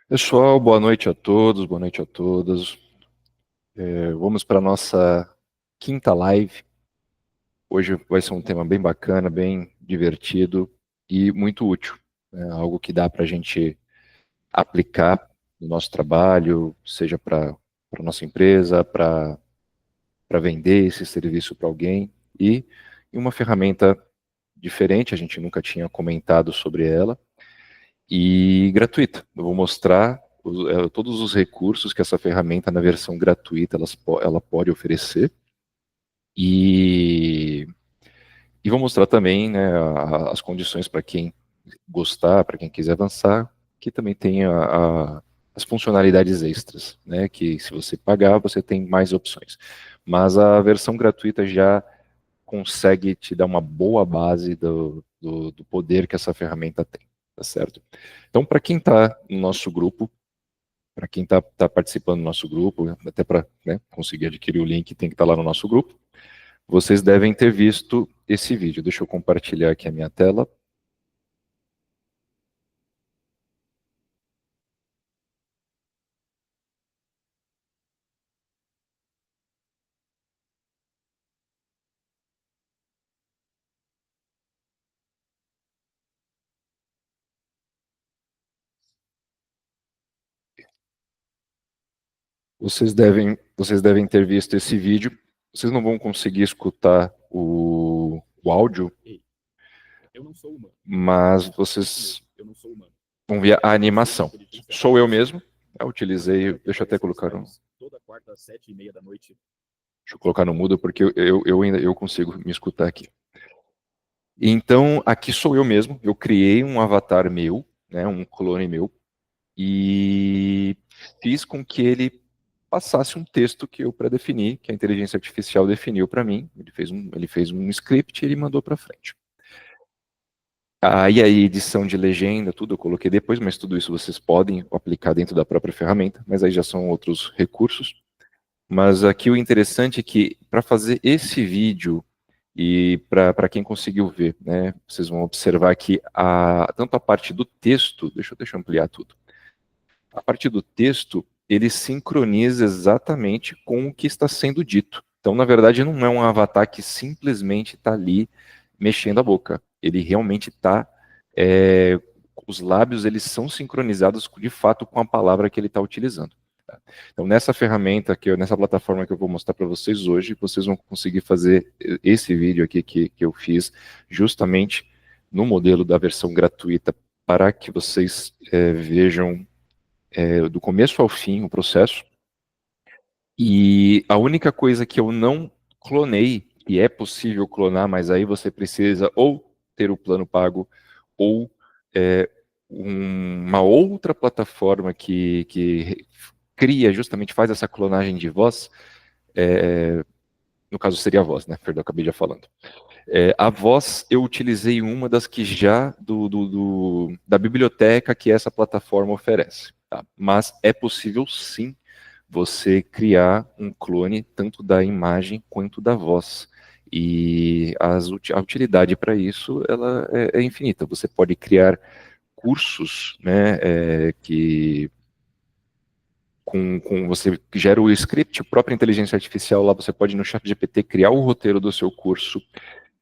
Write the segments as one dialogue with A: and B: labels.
A: Pessoal, boa noite a todos, boa noite a todas. Vamos para a nossa quinta live. Hoje vai ser um tema bem bacana, bem divertido e muito útil, né? Algo que dá para a gente aplicar no nosso trabalho, seja para a nossa empresa, para vender esse serviço para alguém e uma ferramenta diferente, a gente nunca tinha comentado sobre ela, e gratuita. Eu vou mostrar todos os recursos que essa ferramenta na versão gratuita ela pode oferecer e, e vou mostrar também, né, as condições para quem gostar, para quem quiser avançar, que também tem as funcionalidades extras, né, que se você pagar você tem mais opções. Mas a versão gratuita já consegue te dar uma boa base do poder que essa ferramenta tem, tá certo? Então, para quem está no nosso grupo, para quem está participando do nosso grupo, até para, né, conseguir adquirir o link, tem que estar lá no nosso grupo, vocês devem ter visto esse vídeo. Deixa eu compartilhar aqui a minha tela. Vocês devem ter visto esse vídeo. Vocês não vão conseguir escutar o áudio, mas vocês vão ver a animação. Sou eu mesmo. Eu utilizei, deixa eu até colocar um. Deixa eu colocar no mudo porque eu ainda eu consigo me escutar aqui. Então, aqui sou eu mesmo. Eu criei um avatar meu, né, um clone meu, e fiz com que ele passasse um texto que eu predefini, que a inteligência artificial definiu para mim. Ele fez um script e ele mandou para frente. Aí a edição de legenda, tudo eu coloquei depois, mas tudo isso vocês podem aplicar dentro da própria ferramenta, mas aí já são outros recursos. Mas aqui o interessante é que para fazer esse vídeo e para quem conseguiu ver, né, vocês vão observar que tanto a parte do texto, deixa eu ampliar tudo. A parte do texto, ele sincroniza exatamente com o que está sendo dito. Então, na verdade, não é um avatar que simplesmente está ali mexendo a boca. Ele realmente está. Os lábios eles são sincronizados de fato com a palavra que ele está utilizando. Tá? Então, nessa ferramenta, nessa plataforma que eu vou mostrar para vocês hoje, vocês vão conseguir fazer esse vídeo aqui que eu fiz justamente no modelo da versão gratuita para que vocês vejam do começo ao fim o processo. E a única coisa que eu não clonei, e é possível clonar, mas aí você precisa ou ter o plano pago, ou uma outra plataforma que cria, justamente faz essa clonagem de voz, no caso seria a voz, né? Perdão, acabei já falando. A voz eu utilizei uma das que já da biblioteca que essa plataforma oferece. Tá? Mas é possível sim você criar um clone tanto da imagem quanto da voz. E a utilidade para isso ela é infinita. Você pode criar cursos, né, que você gera o script, a própria inteligência artificial lá, você pode no ChatGPT criar o roteiro do seu curso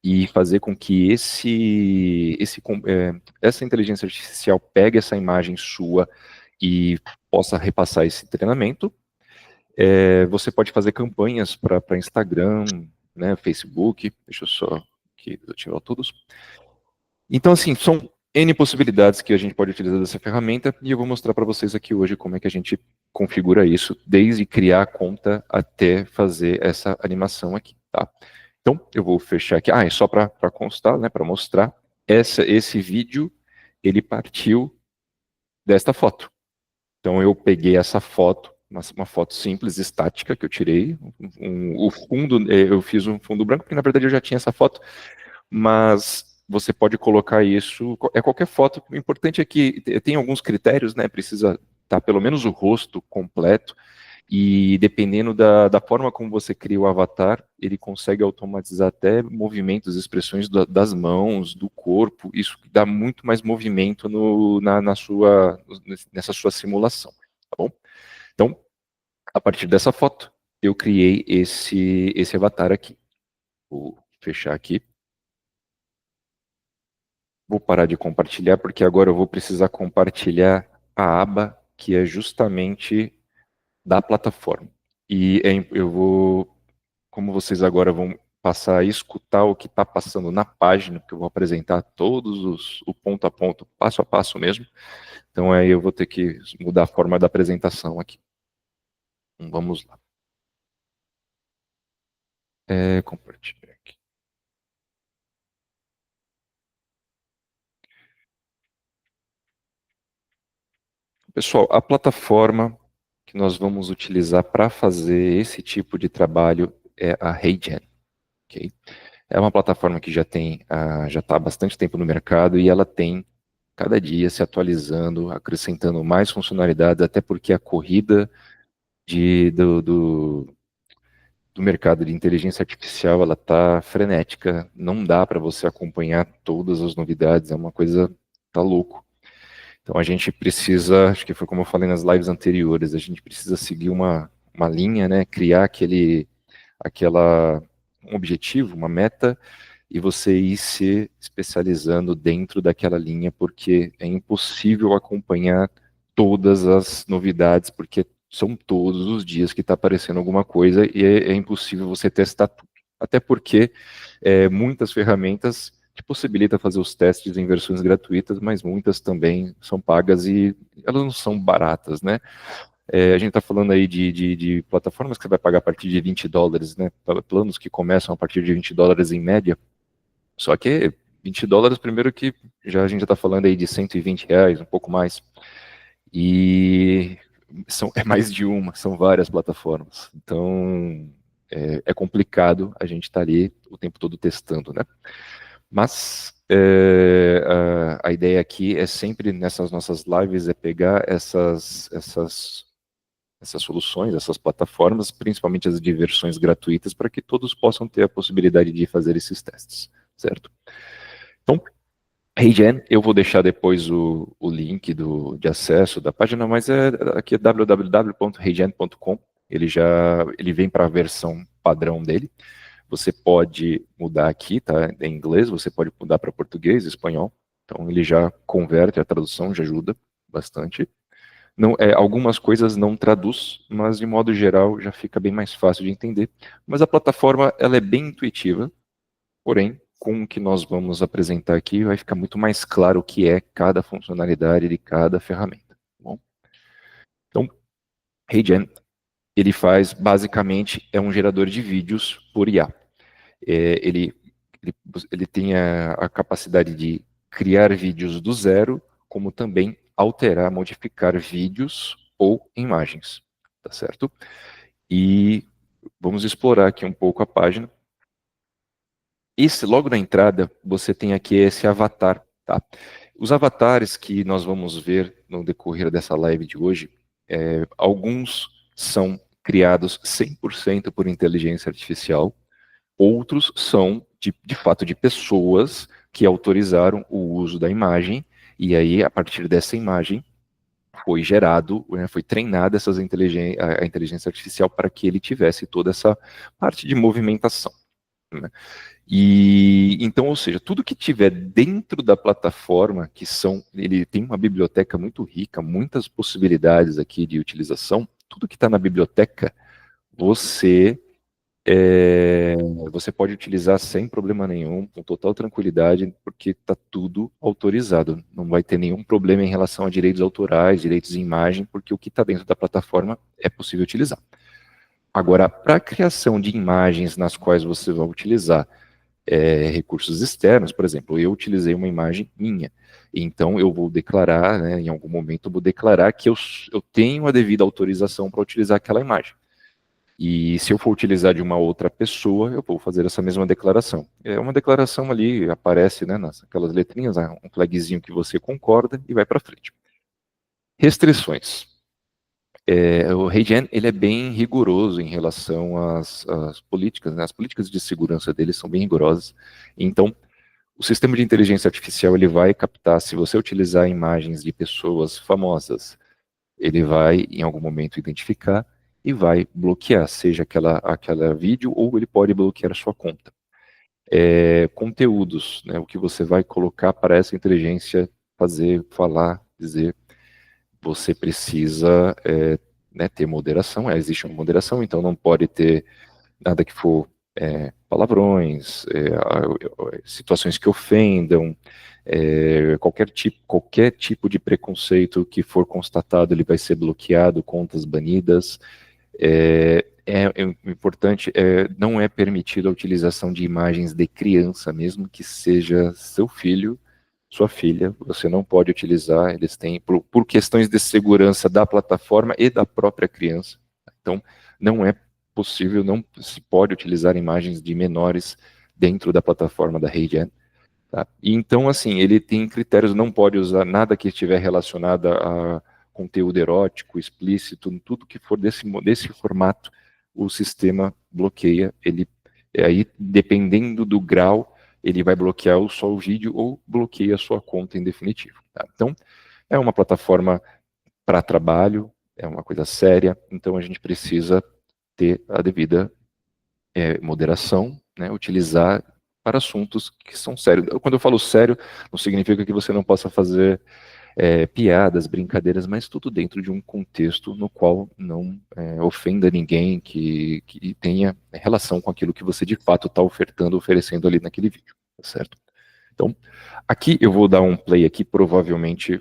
A: e fazer com que essa inteligência artificial pegue essa imagem sua e possa repassar esse treinamento. Você pode fazer campanhas para Instagram, né, Facebook, deixa eu só aqui desativar todos. Então, assim, são N possibilidades que a gente pode utilizar dessa ferramenta e eu vou mostrar para vocês aqui hoje como é que a gente configura isso, desde criar a conta até fazer essa animação aqui, tá? Então, eu vou fechar aqui. É só para constar, né, para mostrar, esse vídeo, ele partiu desta foto. Então, eu peguei essa foto, uma foto simples, estática, que eu tirei. O fundo, eu fiz um fundo branco, porque na verdade eu já tinha essa foto, mas você pode colocar isso, qualquer foto. O importante é que tem alguns critérios, né, precisa estar pelo menos o rosto completo, e dependendo da forma como você cria o avatar, ele consegue automatizar até movimentos, expressões das mãos, do corpo, isso dá muito mais movimento nessa sua simulação, tá bom? Então, a partir dessa foto, eu criei esse avatar aqui. Vou fechar aqui. Vou parar de compartilhar, porque agora eu vou precisar compartilhar a aba que é justamente da plataforma. E eu vou, como vocês agora vão passar a escutar o que está passando na página, que eu vou apresentar o ponto a ponto, passo a passo mesmo. Então aí eu vou ter que mudar a forma da apresentação aqui. Então, vamos lá. Compartilhar aqui. Pessoal, a plataforma que nós vamos utilizar para fazer esse tipo de trabalho é a HeyGen. Okay? É uma plataforma que já está há bastante tempo no mercado e ela tem cada dia se atualizando, acrescentando mais funcionalidades, até porque a corrida do mercado de inteligência artificial ela está frenética, não dá para você acompanhar todas as novidades, é uma coisa tá louco. Então a gente precisa, acho que foi como eu falei nas lives anteriores, a gente precisa seguir uma linha, né, criar um objetivo, uma meta, e você ir se especializando dentro daquela linha, porque é impossível acompanhar todas as novidades, porque são todos os dias que está aparecendo alguma coisa e é impossível você testar tudo. Até porque muitas ferramentas te possibilitam fazer os testes em versões gratuitas, mas muitas também são pagas e elas não são baratas, né? A gente está falando aí de plataformas que você vai pagar a partir de $20, né? Planos que começam a partir de $20 em média. Só que $20, primeiro que a gente já está falando aí de R$ 120, um pouco mais. E é mais de uma, são várias plataformas. Então é complicado a gente estar ali o tempo todo testando, né? Mas a ideia aqui é sempre nessas nossas lives é pegar essas soluções, essas plataformas, principalmente as de versões gratuitas, para que todos possam ter a possibilidade de fazer esses testes, certo? Então, HeyGen, eu vou deixar depois o link de acesso da página, mas aqui é www.heygen.com, ele vem para a versão padrão dele. Você pode mudar aqui, tá? Em inglês, você pode mudar para português, espanhol. Então ele já converte a tradução, já ajuda bastante. Não, algumas coisas não traduz, mas de modo geral já fica bem mais fácil de entender. Mas a plataforma ela é bem intuitiva, porém, com o que nós vamos apresentar aqui, vai ficar muito mais claro o que é cada funcionalidade de cada ferramenta. Tá bom? Então, HeyGen, ele faz, basicamente, é um gerador de vídeos por IA. Ele, ele tem a capacidade de criar vídeos do zero, como também alterar, modificar vídeos ou imagens, tá certo? E vamos explorar aqui um pouco a página. Logo na entrada, você tem aqui esse avatar, tá? Os avatares que nós vamos ver no decorrer dessa live de hoje, alguns são criados 100% por inteligência artificial, outros são, de fato, de pessoas que autorizaram o uso da imagem, e aí, a partir dessa imagem, foi gerado, né, foi treinada a inteligência artificial para que ele tivesse toda essa parte de movimentação. Né? E então, ou seja, tudo que tiver dentro da plataforma, ele tem uma biblioteca muito rica, muitas possibilidades aqui de utilização, tudo que está na biblioteca, você você pode utilizar sem problema nenhum, com total tranquilidade, porque está tudo autorizado. Não vai ter nenhum problema em relação a direitos autorais, direitos de imagem, porque o que está dentro da plataforma é possível utilizar. Agora, para a criação de imagens nas quais você vai utilizar recursos externos, por exemplo, eu utilizei uma imagem minha, então eu vou declarar, né, em algum momento eu vou declarar que eu tenho a devida autorização para utilizar aquela imagem. E se eu for utilizar de uma outra pessoa, eu vou fazer essa mesma declaração. É uma declaração ali, aparece, né, aquelas letrinhas, um flagzinho que você concorda e vai para frente. Restrições. O HeyGen, ele é bem rigoroso em relação às políticas, né? As políticas de segurança dele são bem rigorosas. Então, o sistema de inteligência artificial, ele vai captar, se você utilizar imagens de pessoas famosas, ele vai, em algum momento, identificar e vai bloquear, seja aquela vídeo, ou ele pode bloquear a sua conta. Conteúdos, né? O que você vai colocar para essa inteligência fazer, falar, dizer, você precisa né, ter moderação, existe uma moderação, então não pode ter nada que for palavrões, situações que ofendam, qualquer tipo de preconceito que for constatado, ele vai ser bloqueado, contas banidas. Importante, não é permitida a utilização de imagens de criança, mesmo que seja seu filho, sua filha, você não pode utilizar, eles têm, por questões de segurança da plataforma e da própria criança. Então, não é possível, não se pode utilizar imagens de menores dentro da plataforma da HeyGen. Tá? E então, assim, ele tem critérios, não pode usar nada que estiver relacionado a conteúdo erótico, explícito, tudo que for desse formato, o sistema bloqueia, aí, dependendo do grau, ele vai bloquear só o vídeo ou bloqueia a sua conta em definitivo. Tá? Então, é uma plataforma para trabalho, é uma coisa séria, então a gente precisa ter a devida moderação, né, utilizar para assuntos que são sérios. Quando eu falo sério, não significa que você não possa fazer piadas, brincadeiras, mas tudo dentro de um contexto no qual não ofenda ninguém, que tenha relação com aquilo que você de fato está oferecendo ali naquele vídeo, tá certo? Então, aqui eu vou dar um play aqui, provavelmente,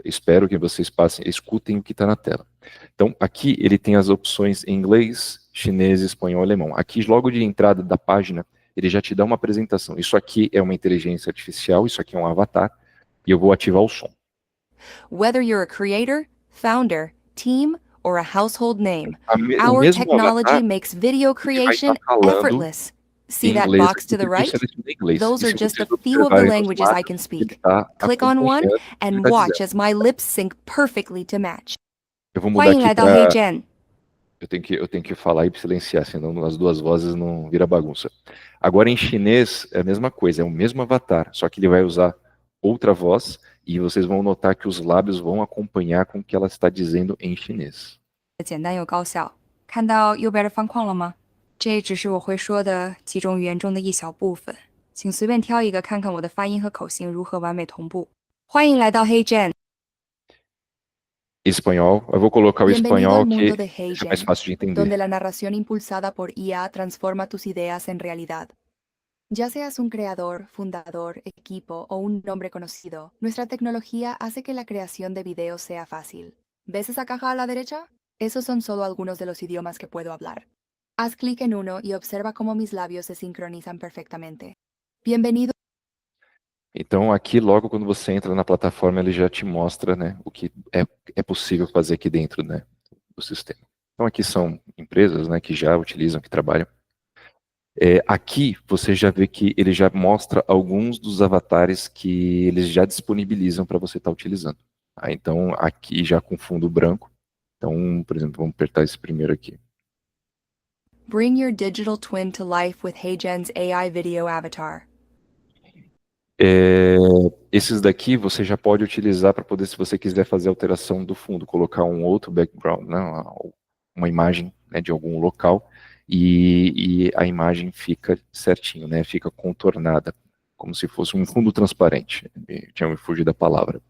A: espero que vocês escutem o que está na tela. Então, aqui ele tem as opções em inglês, chinês, espanhol, alemão. Aqui, logo de entrada da página, ele já te dá uma apresentação. Isso aqui é uma inteligência artificial, isso aqui é um avatar, e eu vou ativar o som.
B: Whether you're a creator, founder, team, or a household name,
A: O
B: our
A: mesmo
B: technology
A: avatar,
B: makes video
A: ele vai
B: creation
A: estar falando
B: effortless. See
A: em
B: that
A: inglês
B: box to
A: aqui,
B: the
A: porque eu
B: right?
A: selecionei inglês.
B: Those
A: E
B: are
A: se
B: just a
A: vocês
B: few of the
A: observarem nos
B: languages I
A: mapas,
B: can
A: ele
B: speak.
A: está
B: Click on one
A: acompanhando o que ele
B: and
A: está
B: watch
A: dizendo.
B: as my lips sync perfectly to match.
A: Eu vou mudar
B: 欢迎
A: aqui
B: 来到
A: para...
B: HeyGen。Eu
A: tenho que falar e silenciar, senão as duas vozes não vira bagunça. Agora, em chinês, é a mesma coisa, é o mesmo avatar, só que ele vai usar outra voz e vocês vão notar que os lábios vão acompanhar com o que ela está dizendo em chinês.
B: 简单又高效。看到右边的方框了吗？这只是我会说的几种语言中的一小部分，请随便挑一个，看看我的发音和口型如何完美同步。欢迎来到 HeyGen。
A: Espanhol, eu vou colocar o
B: Bienvenido
A: espanhol
B: al mundo
A: que
B: de
A: é mais
B: HeyGen,
A: fácil de entender.
B: donde la narración impulsada por IA transforma tus ideas en realidad. Ya seas un creador, fundador, equipo o un nombre conocido, nuestra tecnología hace que la creación de videos sea fácil. ¿Ves esa caja a la derecha? Esos son solo algunos de los idiomas que puedo hablar. Haz clic en uno y observa cómo mis labios se sincronizan perfectamente. Bienvenido.
A: Então, aqui, logo quando você entra na plataforma, ele já te mostra, né, o que é possível fazer aqui dentro, né, do sistema. Então, aqui são empresas, né, que já utilizam, que trabalham. Aqui, você já vê que ele já mostra alguns dos avatares que eles já disponibilizam para você estar utilizando. Então, aqui já com fundo branco. Então, por exemplo, vamos apertar esse primeiro aqui.
B: Bring your digital twin to life with HeyGen's AI video avatar.
A: Esses daqui você já pode utilizar para poder, se você quiser fazer alteração do fundo, colocar um outro background, né, uma imagem, né, de algum local, e a imagem fica certinho, né, fica contornada, como se fosse um fundo transparente. Tinha me fugido da palavra.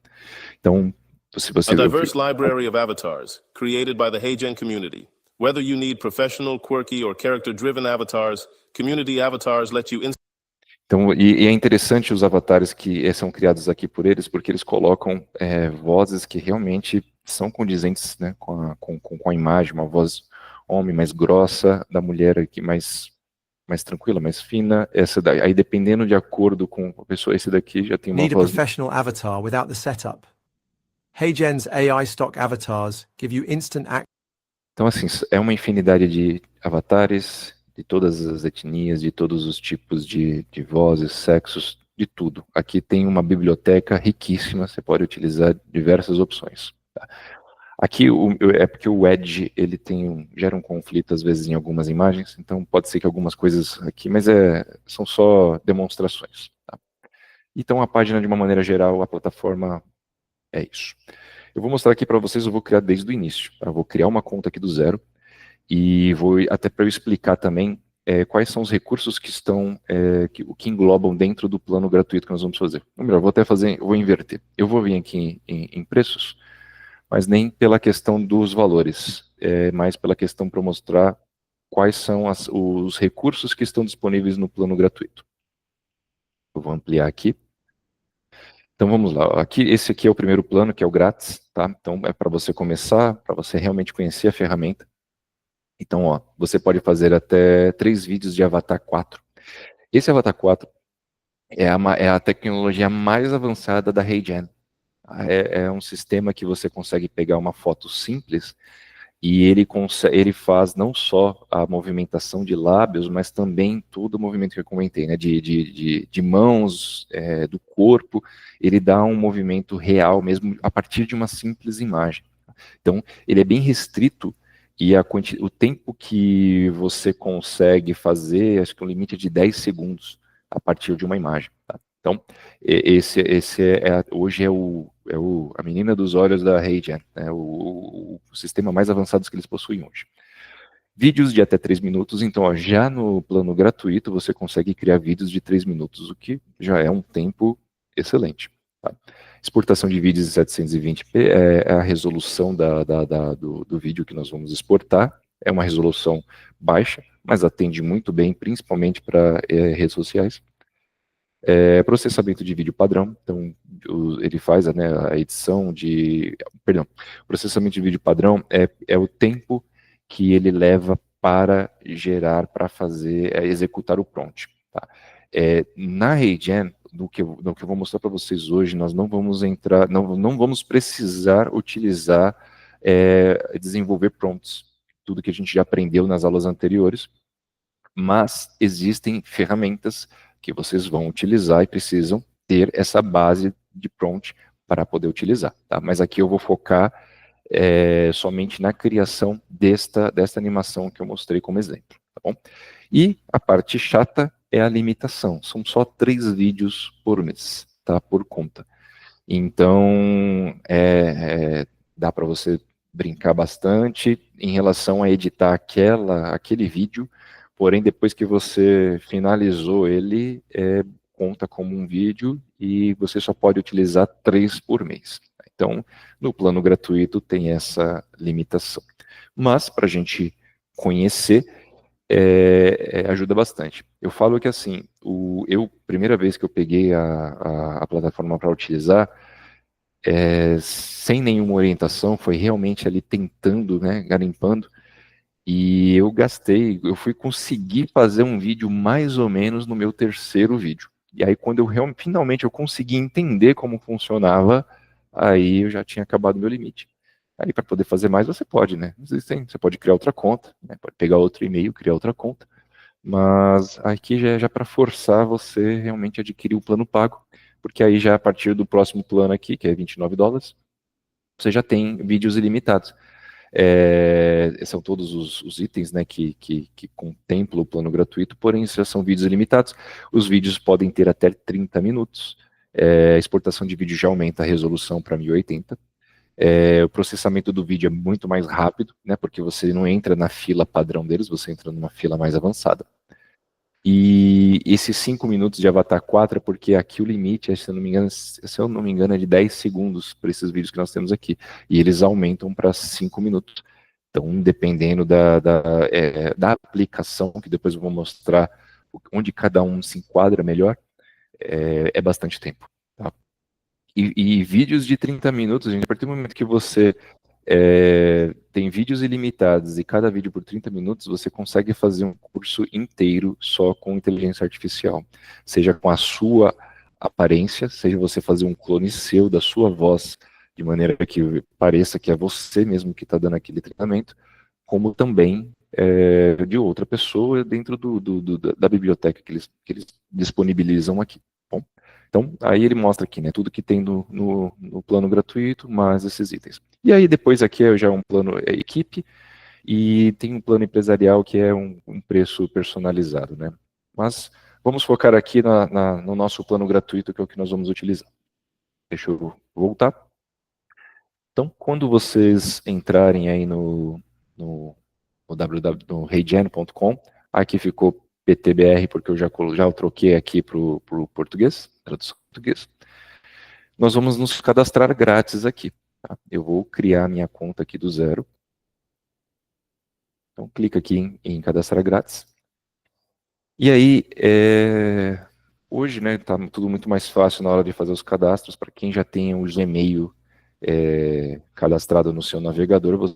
A: Então, se você...
C: A diverse library of avatars created by the HeyGen community. Whether you need professional, quirky, or character-driven avatars, community avatars let you...
A: Então, e é interessante os avatares que são criados aqui por eles, porque eles colocam vozes que realmente são condizentes, né, com a imagem, uma voz homem mais grossa, da mulher aqui mais tranquila, mais fina, essa daí, aí dependendo de acordo com a pessoa, esse daqui já tem uma
D: Need a
A: voz...
D: professional avatar without the setup. HeyGen's AI stock avatars give you instant access.
A: Então, assim, é uma infinidade de avatares, de todas as etnias, de todos os tipos de vozes, sexos, de tudo. Aqui tem uma biblioteca riquíssima, você pode utilizar diversas opções. Tá? Aqui é porque o Edge ele gera um conflito às vezes em algumas imagens, então pode ser que algumas coisas aqui, mas são só demonstrações. Tá? Então a página de uma maneira geral, a plataforma é isso. Eu vou mostrar aqui para vocês, eu vou criar desde o início. Tá? Eu vou criar uma conta aqui do zero e vou até para eu explicar também quais são os recursos que estão, que englobam dentro do plano gratuito que nós vamos fazer. Ou melhor, vou inverter. Eu vou vir aqui em preços, mas nem pela questão dos valores, mais pela questão para mostrar quais são os recursos que estão disponíveis no plano gratuito. Eu vou ampliar aqui. Então vamos lá, esse aqui é o primeiro plano, que é o grátis, tá? Então é para você começar, para você realmente conhecer a ferramenta. Então, ó, você pode fazer até 3 vídeos de Avatar 4. Esse Avatar 4 é a tecnologia mais avançada da HeyGen. É um sistema que você consegue pegar uma foto simples e ele faz não só a movimentação de lábios, mas também todo o movimento que eu comentei, né, de mãos, do corpo. Ele dá um movimento real mesmo a partir de uma simples imagem. Então, ele é bem restrito e o tempo que você consegue fazer, acho que o limite é de 10 segundos a partir de uma imagem. Tá? Então, esse hoje a menina dos olhos da HeyGen, né, o sistema mais avançado que eles possuem hoje. Vídeos de até 3 minutos, então ó, já no plano gratuito você consegue criar vídeos de 3 minutos, o que já é um tempo excelente. Tá? Exportação de vídeos em 720p é a resolução do vídeo que nós vamos exportar, é uma resolução baixa, mas atende muito bem, principalmente para redes sociais. Processamento de vídeo padrão, então ele faz a edição processamento de vídeo padrão é o tempo que ele leva para executar o prompt. Tá? Na HeyGen, do que eu vou mostrar para vocês hoje, nós não vamos entrar, não vamos precisar utilizar, desenvolver prompts, tudo que a gente já aprendeu nas aulas anteriores, mas existem ferramentas que vocês vão utilizar e precisam ter essa base de prompt para poder utilizar. Tá? Mas aqui eu vou focar somente na criação desta animação que eu mostrei como exemplo. Tá bom? E a parte chata é a limitação. São só 3 vídeos por mês, tá? Por conta. Então, dá para você brincar bastante em relação a editar aquele vídeo. Porém, depois que você finalizou ele, conta como um vídeo e você só pode utilizar 3 por mês. Então, no plano gratuito tem essa limitação. Mas, para a gente conhecer, ajuda bastante. Eu falo que assim, primeira vez que eu peguei a plataforma para utilizar, sem nenhuma orientação, foi realmente ali tentando, né, garimpando, e eu fui conseguir fazer um vídeo mais ou menos no meu 3º vídeo. E aí quando finalmente eu consegui entender como funcionava, aí eu já tinha acabado o meu limite. Aí para poder fazer mais você pode, né? Você pode criar outra conta, né? Pode pegar outro e-mail, criar outra conta. Mas aqui já é para forçar você realmente adquirir o plano pago, porque aí já a partir do próximo plano aqui, que é $29, você já tem vídeos ilimitados. São todos os itens, né, que contemplam o plano gratuito, porém já são vídeos ilimitados. Os vídeos podem ter até 30 minutos. A exportação de vídeo já aumenta a resolução para 1080. O processamento do vídeo é muito mais rápido, né, porque você não entra na fila padrão deles, você entra numa fila mais avançada. E esses 5 minutos de Avatar 4 é porque aqui o limite, se eu não me engano, é de 10 segundos para esses vídeos que nós temos aqui. E eles aumentam para 5 minutos. Então, dependendo da aplicação, que depois eu vou mostrar onde cada um se enquadra melhor, é bastante tempo. Tá? E vídeos de 30 minutos, gente, a partir do momento que você tem vídeos ilimitados e cada vídeo por 30 minutos, você consegue fazer um curso inteiro só com inteligência artificial. Seja com a sua aparência, seja você fazer um clone seu da sua voz, de maneira que pareça que é você mesmo que está dando aquele treinamento, como também de outra pessoa dentro da biblioteca que eles disponibilizam aqui. Bom, Então, aí ele mostra aqui, né, tudo que tem no plano gratuito, mais esses itens. E aí depois aqui já é um plano equipe, e tem um plano empresarial que é um preço personalizado, né? Mas vamos focar aqui no nosso plano gratuito, que é o que nós vamos utilizar. Deixa eu voltar. Então, quando vocês entrarem aí no www.reigen.com, aqui ficou PTBR, porque eu já troquei aqui para o português, tradução português. Nós vamos nos cadastrar grátis aqui. Tá? Eu vou criar minha conta aqui do zero. Então, clica aqui em cadastrar grátis. E aí, hoje, né, tá tudo muito mais fácil na hora de fazer os cadastros. Para quem já tem o Gmail cadastrado no seu navegador,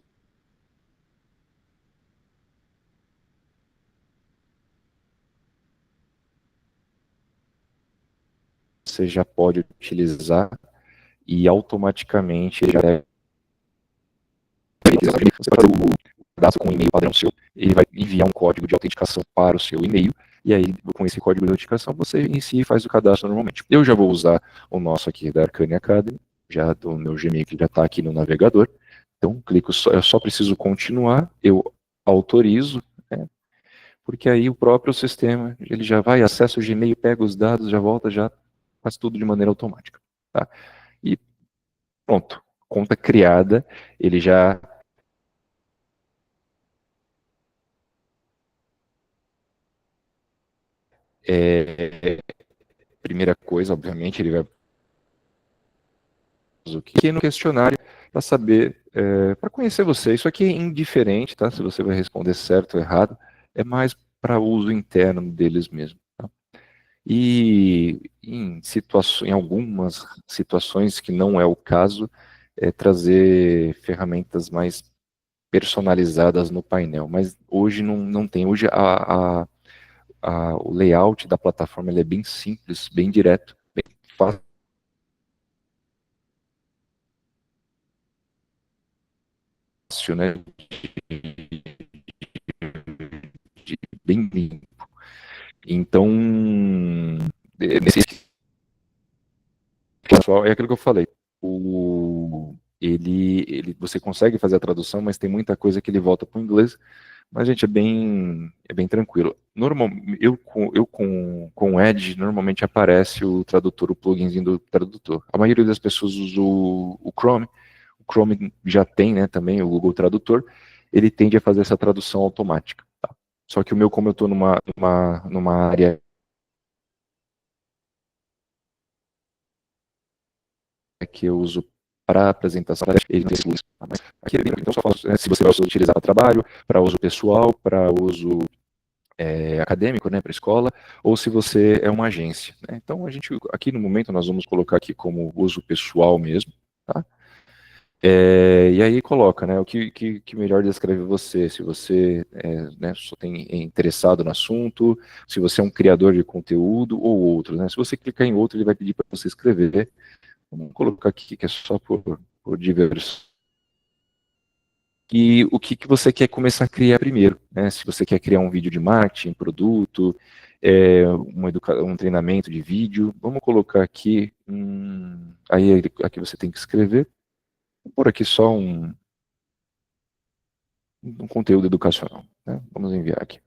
A: você já pode utilizar e automaticamente ele já deve você faz o cadastro com um e-mail padrão seu, ele vai enviar um código de autenticação para o seu e-mail, e aí com esse código de autenticação você em si faz o cadastro normalmente. Eu já vou usar o nosso aqui da Arcane Academy, já do meu Gmail que já está aqui no navegador, então clico eu só preciso continuar, eu autorizo, né, porque aí o próprio sistema, ele já vai, acessa o Gmail, pega os dados, já volta, já faz tudo de maneira automática. Tá? E pronto, conta criada, ele já primeira coisa, obviamente, ele vai o que no questionário para saber, para conhecer você. Isso aqui é indiferente, tá? Se você vai responder certo ou errado, é mais para uso interno deles mesmo. Tá? E em algumas situações que não é o caso, é trazer ferramentas mais personalizadas no painel. Mas hoje não tem. Hoje o layout da plataforma ele é bem simples, bem direto, bem fácil, né? Bem limpo. Então, nesse pessoal, é aquilo que eu falei. Você consegue fazer a tradução, mas tem muita coisa que ele volta para o inglês. Mas, gente, é bem tranquilo. Com o Edge, normalmente aparece o tradutor, o pluginzinho do tradutor. A maioria das pessoas usa o Chrome. O Chrome já tem, né, também o Google Tradutor. Ele tende a fazer essa tradução automática. Tá? Só que o meu, como eu estou numa área que eu uso para apresentação, ele não tem esse uso. Mas aqui é bem, então só falo, né, se você vai utilizar para trabalho, para uso pessoal, para uso acadêmico, né, para escola, ou se você é uma agência. Né? Então a gente, aqui no momento, nós vamos colocar aqui como uso pessoal mesmo, tá? E aí coloca, né, o que melhor descreve você, se você né, só é interessado no assunto, se você é um criador de conteúdo ou outro, né? Se você clicar em outro, ele vai pedir para você escrever. Vamos colocar aqui que é só por diversão. E o que você quer começar a criar primeiro, né? Se você quer criar um vídeo de marketing, produto, um treinamento de vídeo, vamos colocar aqui, aí aqui você tem que escrever, vou pôr aqui só um conteúdo educacional, né? Vamos enviar aqui.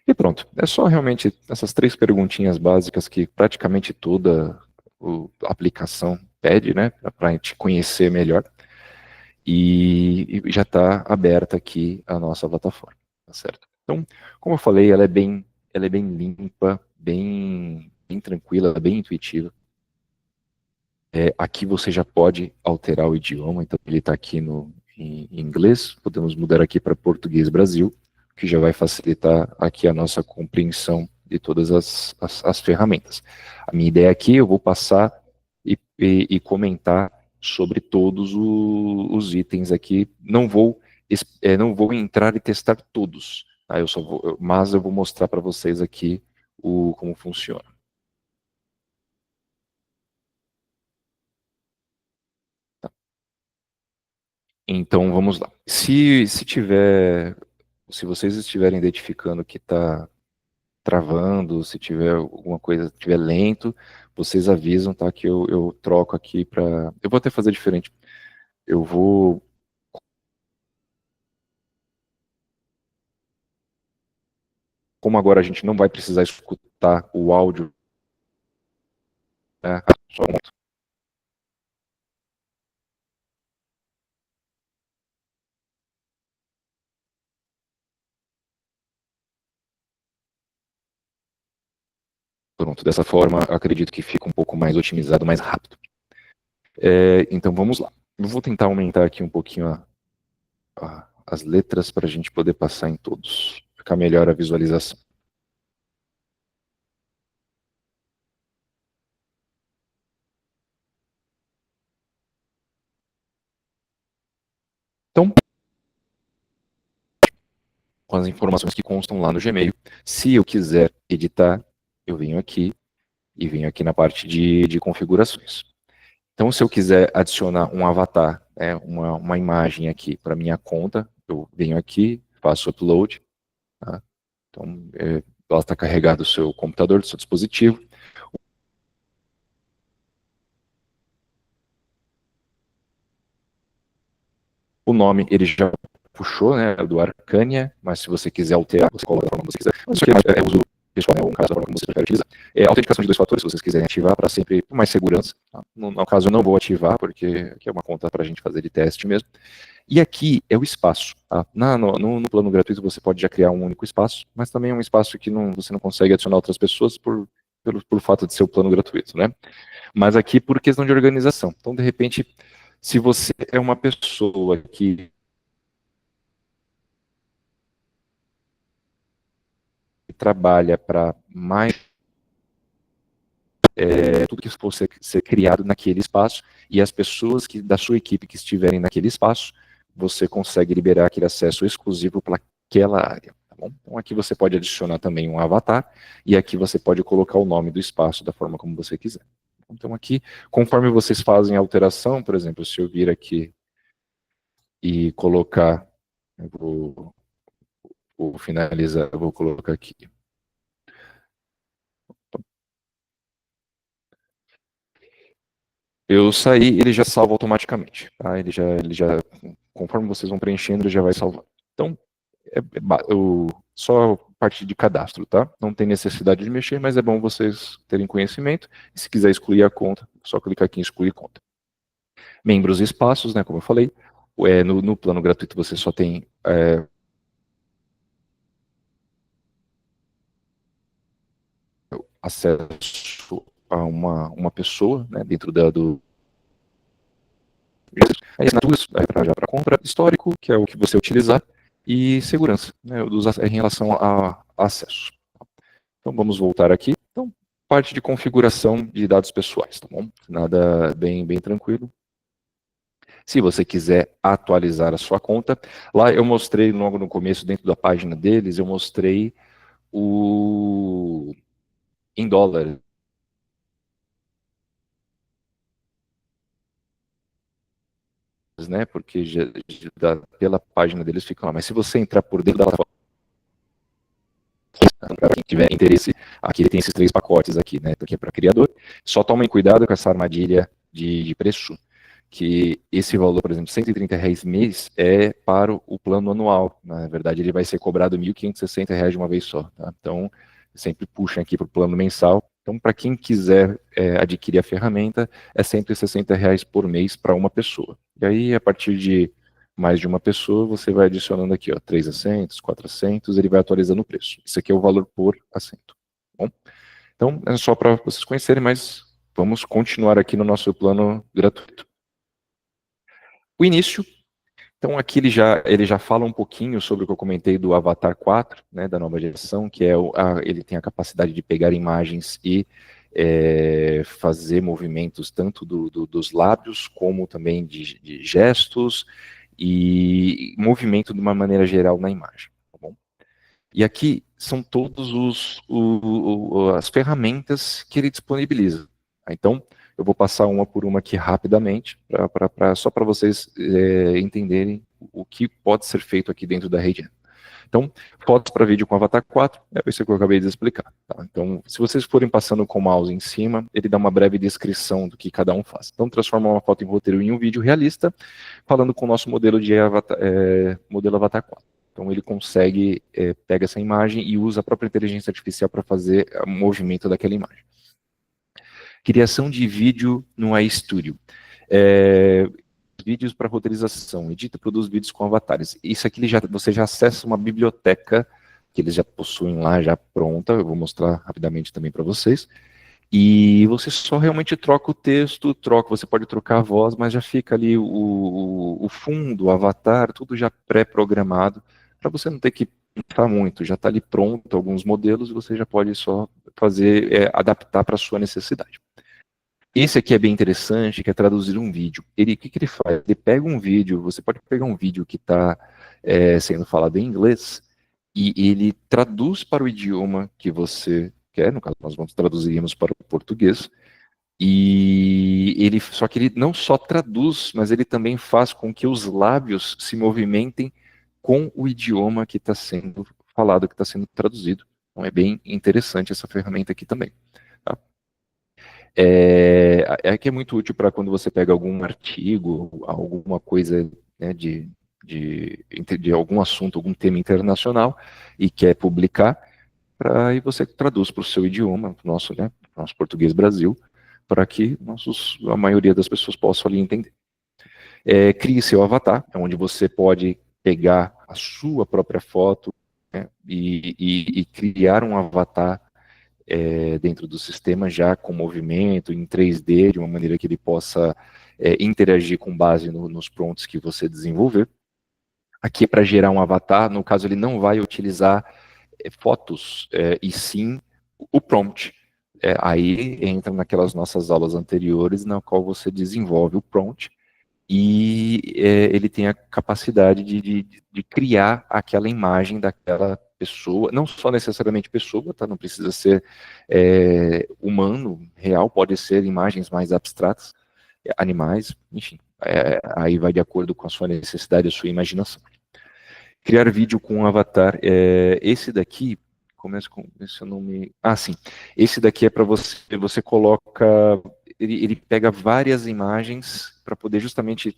A: E pronto, é só realmente essas 3 perguntinhas básicas que praticamente toda a aplicação pede, né, para a gente conhecer melhor. E já está aberta aqui a nossa plataforma, tá certo? Então, como eu falei, ela é bem limpa, bem tranquila, bem intuitiva. Aqui você já pode alterar o idioma, então ele está aqui em inglês, podemos mudar aqui para português Brasil, que já vai facilitar aqui a nossa compreensão de todas as ferramentas. A minha ideia aqui, eu vou passar e comentar sobre todos os itens aqui. Não vou entrar e testar todos, tá? Mas eu vou mostrar para vocês aqui como funciona. Tá? Então vamos lá. Se vocês estiverem identificando que está travando, se tiver alguma coisa, estiver lento, vocês avisam, tá? Que eu troco aqui para. Eu vou até fazer diferente. Eu vou. Como agora a gente não vai precisar escutar o áudio, né? Só um momento. Pronto, dessa forma, acredito que fica um pouco mais otimizado, mais rápido. Então vamos lá. Eu vou tentar aumentar aqui um pouquinho as letras para a gente poder passar em todos. Ficar melhor a visualização. Então, com as informações que constam lá no Gmail, se eu quiser editar, eu venho aqui e venho aqui na parte de configurações. Então, se eu quiser adicionar um avatar, né, uma imagem aqui para minha conta, eu venho aqui, faço upload. Tá? Então, basta carregar do seu computador, do seu dispositivo. O nome ele já puxou, né, do Arcania, mas se você quiser alterar, você coloca da forma que você quiser. Mas isso aqui é uso pessoal, né, ou no caso da forma como você prefere utilizar. Autenticação de 2 fatores, se vocês quiserem ativar, para sempre por mais segurança. Tá? No caso, eu não vou ativar, porque aqui é uma conta para a gente fazer de teste mesmo. E aqui é o espaço. Tá? No plano gratuito você pode já criar um único espaço, mas também é um espaço que você não consegue adicionar outras pessoas por fato de ser o plano gratuito, né? Mas aqui por questão de organização. Então, de repente, se você é uma pessoa que trabalha para mais tudo que for ser criado naquele espaço, e as pessoas da sua equipe que estiverem naquele espaço, você consegue liberar aquele acesso exclusivo para aquela área. Tá bom? Então aqui você pode adicionar também um avatar, e aqui você pode colocar o nome do espaço da forma como você quiser. Então aqui, conforme vocês fazem a alteração, por exemplo, se eu vir aqui e colocar, eu vou finalizar, eu vou colocar aqui. Eu saí, ele já salva automaticamente, tá? Ele já, conforme vocês vão preenchendo, ele já vai salvar. Então, só parte de cadastro, tá? Não tem necessidade de mexer, mas é bom vocês terem conhecimento. E se quiser excluir a conta, só clicar aqui em excluir conta. Membros e espaços, né? Como eu falei, no plano gratuito você só tem acesso a uma pessoa, né? Dentro do assinaturas já para compra, histórico, que é o que você utilizar, e segurança, né, em relação a acesso. Então vamos voltar aqui. Então, parte de configuração de dados pessoais, tá bom? Nada bem tranquilo. Se você quiser atualizar a sua conta, lá eu mostrei logo no começo, dentro da página deles, eu mostrei em dólar. Né, porque pela página deles fica lá. Mas se você entrar por dentro da plataforma, para quem tiver interesse, aqui tem esses 3 pacotes aqui, né? Aqui é para criador. Só tomem cuidado com essa armadilha de preço, que esse valor, por exemplo, R$130 mês é para o plano anual. Na verdade, ele vai ser cobrado R$1.560 de uma vez só. Tá? Então, sempre puxem aqui para o plano mensal. Então, para quem quiser adquirir a ferramenta, é R$160 por mês para uma pessoa. E aí, a partir de mais de uma pessoa, você vai adicionando aqui, ó, 3 assentos, 4 assentos, ele vai atualizando o preço. Isso aqui é o valor por assento. Bom? Então, é só para vocês conhecerem, mas vamos continuar aqui no nosso plano gratuito. O início, então aqui ele já fala um pouquinho sobre o que eu comentei do Avatar 4, né, da nova geração, que é ele tem a capacidade de pegar imagens e fazer movimentos tanto dos lábios, como também de gestos, e movimento de uma maneira geral na imagem. Tá bom? E aqui são todas as ferramentas que ele disponibiliza. Então, eu vou passar uma por uma aqui rapidamente, só para vocês entenderem o que pode ser feito aqui dentro da rede. Então, Então, fotos para vídeo com Avatar 4, é isso que eu acabei de explicar. Tá? Então, se vocês forem passando com o mouse em cima, ele dá uma breve descrição do que cada um faz. Então, transforma uma foto em roteiro em um vídeo realista, falando com o nosso modelo de Avatar, modelo Avatar 4. Então, ele consegue, pega essa imagem e usa a própria inteligência artificial para fazer o movimento daquela imagem. Criação de vídeo no iStudio. Vídeos para roteirização, edita e produz vídeos com avatares. Isso aqui você já acessa uma biblioteca que eles já possuem lá, já pronta, eu vou mostrar rapidamente também para vocês, e você só realmente troca o texto, você pode trocar a voz, mas já fica ali o fundo, o avatar, tudo já pré-programado, para você não ter que pensar muito, já está ali pronto alguns modelos, você já pode só fazer, adaptar para a sua necessidade. Esse aqui é bem interessante, que é traduzir um vídeo. O que ele faz? Ele pega um vídeo, você pode pegar um vídeo que está sendo falado em inglês, e ele traduz para o idioma que você quer, no caso nós traduziríamos para o português, só que ele não só traduz, mas ele também faz com que os lábios se movimentem com o idioma que está sendo falado, que está sendo traduzido. Então é bem interessante essa ferramenta aqui também. Tá? Que é muito útil para quando você pega algum artigo, alguma coisa, né, de algum assunto, algum tema internacional e quer publicar, e você traduz para o seu idioma, nosso português Brasil, para que a maioria das pessoas possam ali entender. Crie seu avatar, onde você pode pegar a sua própria foto, né, e criar um avatar dentro do sistema já com movimento em 3D, de uma maneira que ele possa interagir com base nos prompts que você desenvolver. Aqui é para gerar um avatar, no caso ele não vai utilizar fotos, e sim o prompt. Aí entra naquelas nossas aulas anteriores, na qual você desenvolve o prompt, e ele tem a capacidade de criar aquela imagem daquela pessoa, não só necessariamente pessoa, tá? Não precisa ser humano, real, pode ser imagens mais abstratas, animais, enfim, aí vai de acordo com a sua necessidade, a sua imaginação. Criar vídeo com um avatar, esse daqui, começa com esse nome, sim, esse daqui é para você coloca, ele pega várias imagens para poder justamente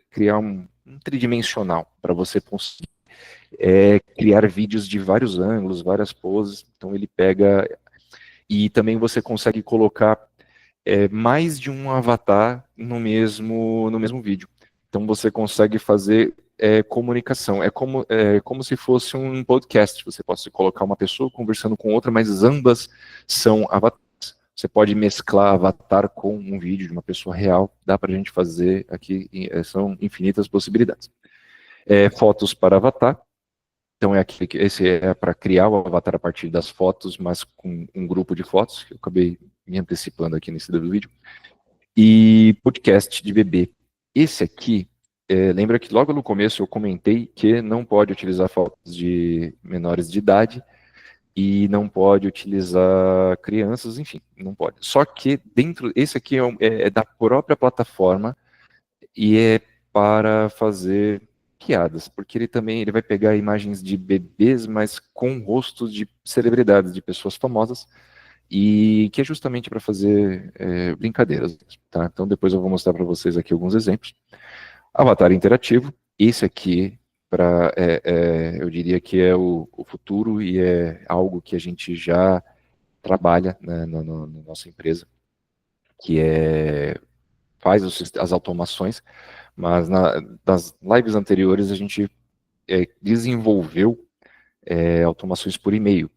A: criar um tridimensional, para você conseguir criar vídeos de vários ângulos, várias poses. Então ele pega, e também você consegue colocar mais de um avatar no mesmo vídeo. Então você consegue fazer comunicação, é como se fosse um podcast, você pode colocar uma pessoa conversando com outra, mas ambas são avatares. Você pode mesclar avatar com um vídeo de uma pessoa real, dá para a gente fazer aqui, são infinitas possibilidades. Fotos para avatar, então esse é para criar o avatar a partir das fotos, mas com um grupo de fotos, que eu acabei me antecipando aqui nesse vídeo. E podcast de bebê. Esse aqui, lembra que logo no começo eu comentei que não pode utilizar fotos de menores de idade, e não pode utilizar crianças, enfim, não pode. Só que esse aqui é da própria plataforma, e é para fazer piadas, porque ele vai pegar imagens de bebês, mas com rostos de celebridades, de pessoas famosas, e que é justamente para fazer brincadeiras, tá? Então depois eu vou mostrar para vocês aqui alguns exemplos. Avatar interativo, esse aqui, eu diria que é o futuro, e é algo que a gente já trabalha, né, na nossa empresa, que faz as automações, mas nas lives anteriores a gente desenvolveu automações por e-mail,